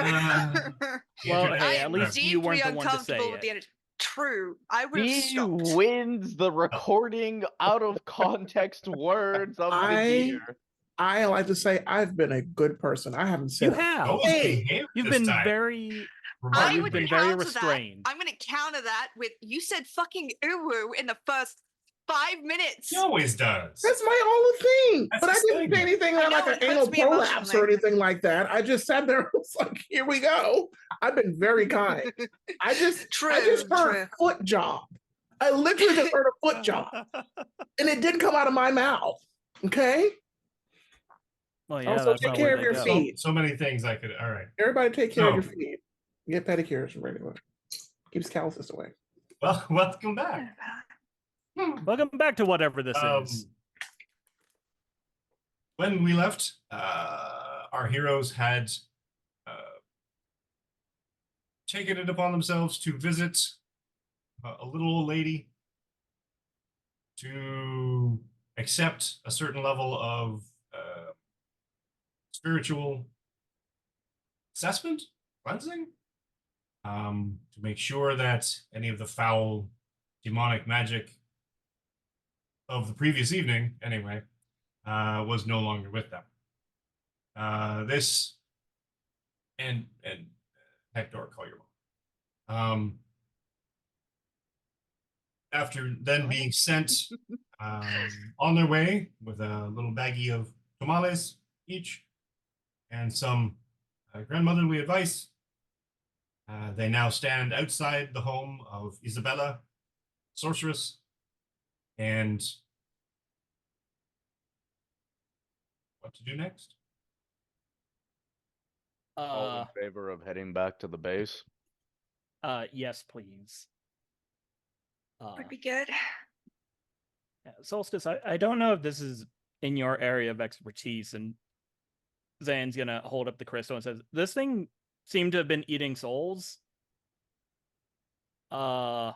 B: Well,
D: I
B: hey,
D: am
B: at least you
D: deeply
B: weren't the one to say
D: uncomfortable with the
B: it.
D: edit. True, I would have
G: He
D: stopped.
G: wins the recording out of context words of the
A: I-
G: year.
A: I like to say I've been a good person. I haven't
B: You
A: said
B: have.
E: Those
A: Hey,
E: behaved
B: You've
E: this
B: been
E: time.
B: very.
D: I
B: You've
D: would
B: been very
D: counter
B: restrained.
D: that. I'm going to counter that with you said fucking uwu in the first 5 minutes.
E: He always does.
A: that's my whole thing.
E: That's
A: But I
E: his
A: didn't didn't say anything
D: I
A: like
D: know,
A: an
D: it
A: anal
D: hurts me
A: prolapse or
D: emotionally.
A: anything like that. I just sat there and was like, here we go. I've been very kind. I just heard
D: True.
A: foot job. I literally just heard a foot job. And it didn't come out of my mouth. Okay?
B: Well, yeah,
A: Also,
B: that's
A: take
B: not
A: care
B: where
A: of
B: they
A: your
B: go.
A: feet.
E: So many things I could. All right.
A: Everybody take care of your
E: So-
A: feet. Get pedicures from regular. Keeps calluses away.
E: Well, welcome back.
B: Welcome back to whatever this is.
E: When we left, our heroes had taken it upon themselves to visit a little old lady, to accept a certain level of spiritual assessment, cleansing, to make sure that any of the foul demonic magic of the previous evening, anyway, was no longer with them. This and Hector, call your mom. After then being sent on their way with a little baggie of tamales each and some grandmotherly advice, they now stand outside the home of Isabella, sorceress, and what to do next?
G: All in favor of heading back to the base?
B: Yes, please.
D: Would be good.
B: Yeah, Solstice, I don't know if this is in your area of expertise, and Zan's gonna hold up the crystal and says, this thing seemed to have been eating souls. Do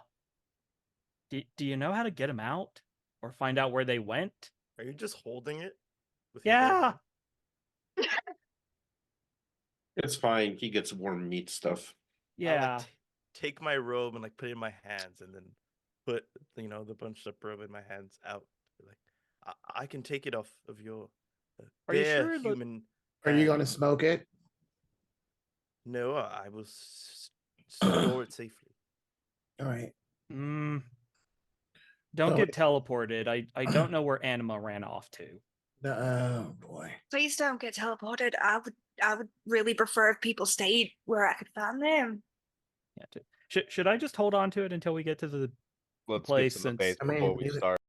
B: you know how to get them out? Or find out where they went?
F: Are you just holding it? With your
B: Yeah.
F: hand?
C: It's fine. He gets warm meat stuff.
F: I,
B: Yeah.
F: take my robe and like put it in my hands and then put the bunched up robe in my hands out. Like I can take it off of your
B: Are you
F: bare
B: sure that-
F: human.
A: Are you going to
F: hand.
A: smoke it?
F: No, I will store it safely.
A: All right.
B: Don't
A: So-
B: get teleported. I don't know where Anima ran off to.
A: Oh boy.
D: Please don't get teleported. I would really prefer if people stayed where I could find them.
B: Yeah. Should I just hold on to it until we get to the
G: Let's
B: place
G: get to the
B: since-
G: base
A: I mean,
G: before we
A: leave it-
G: start.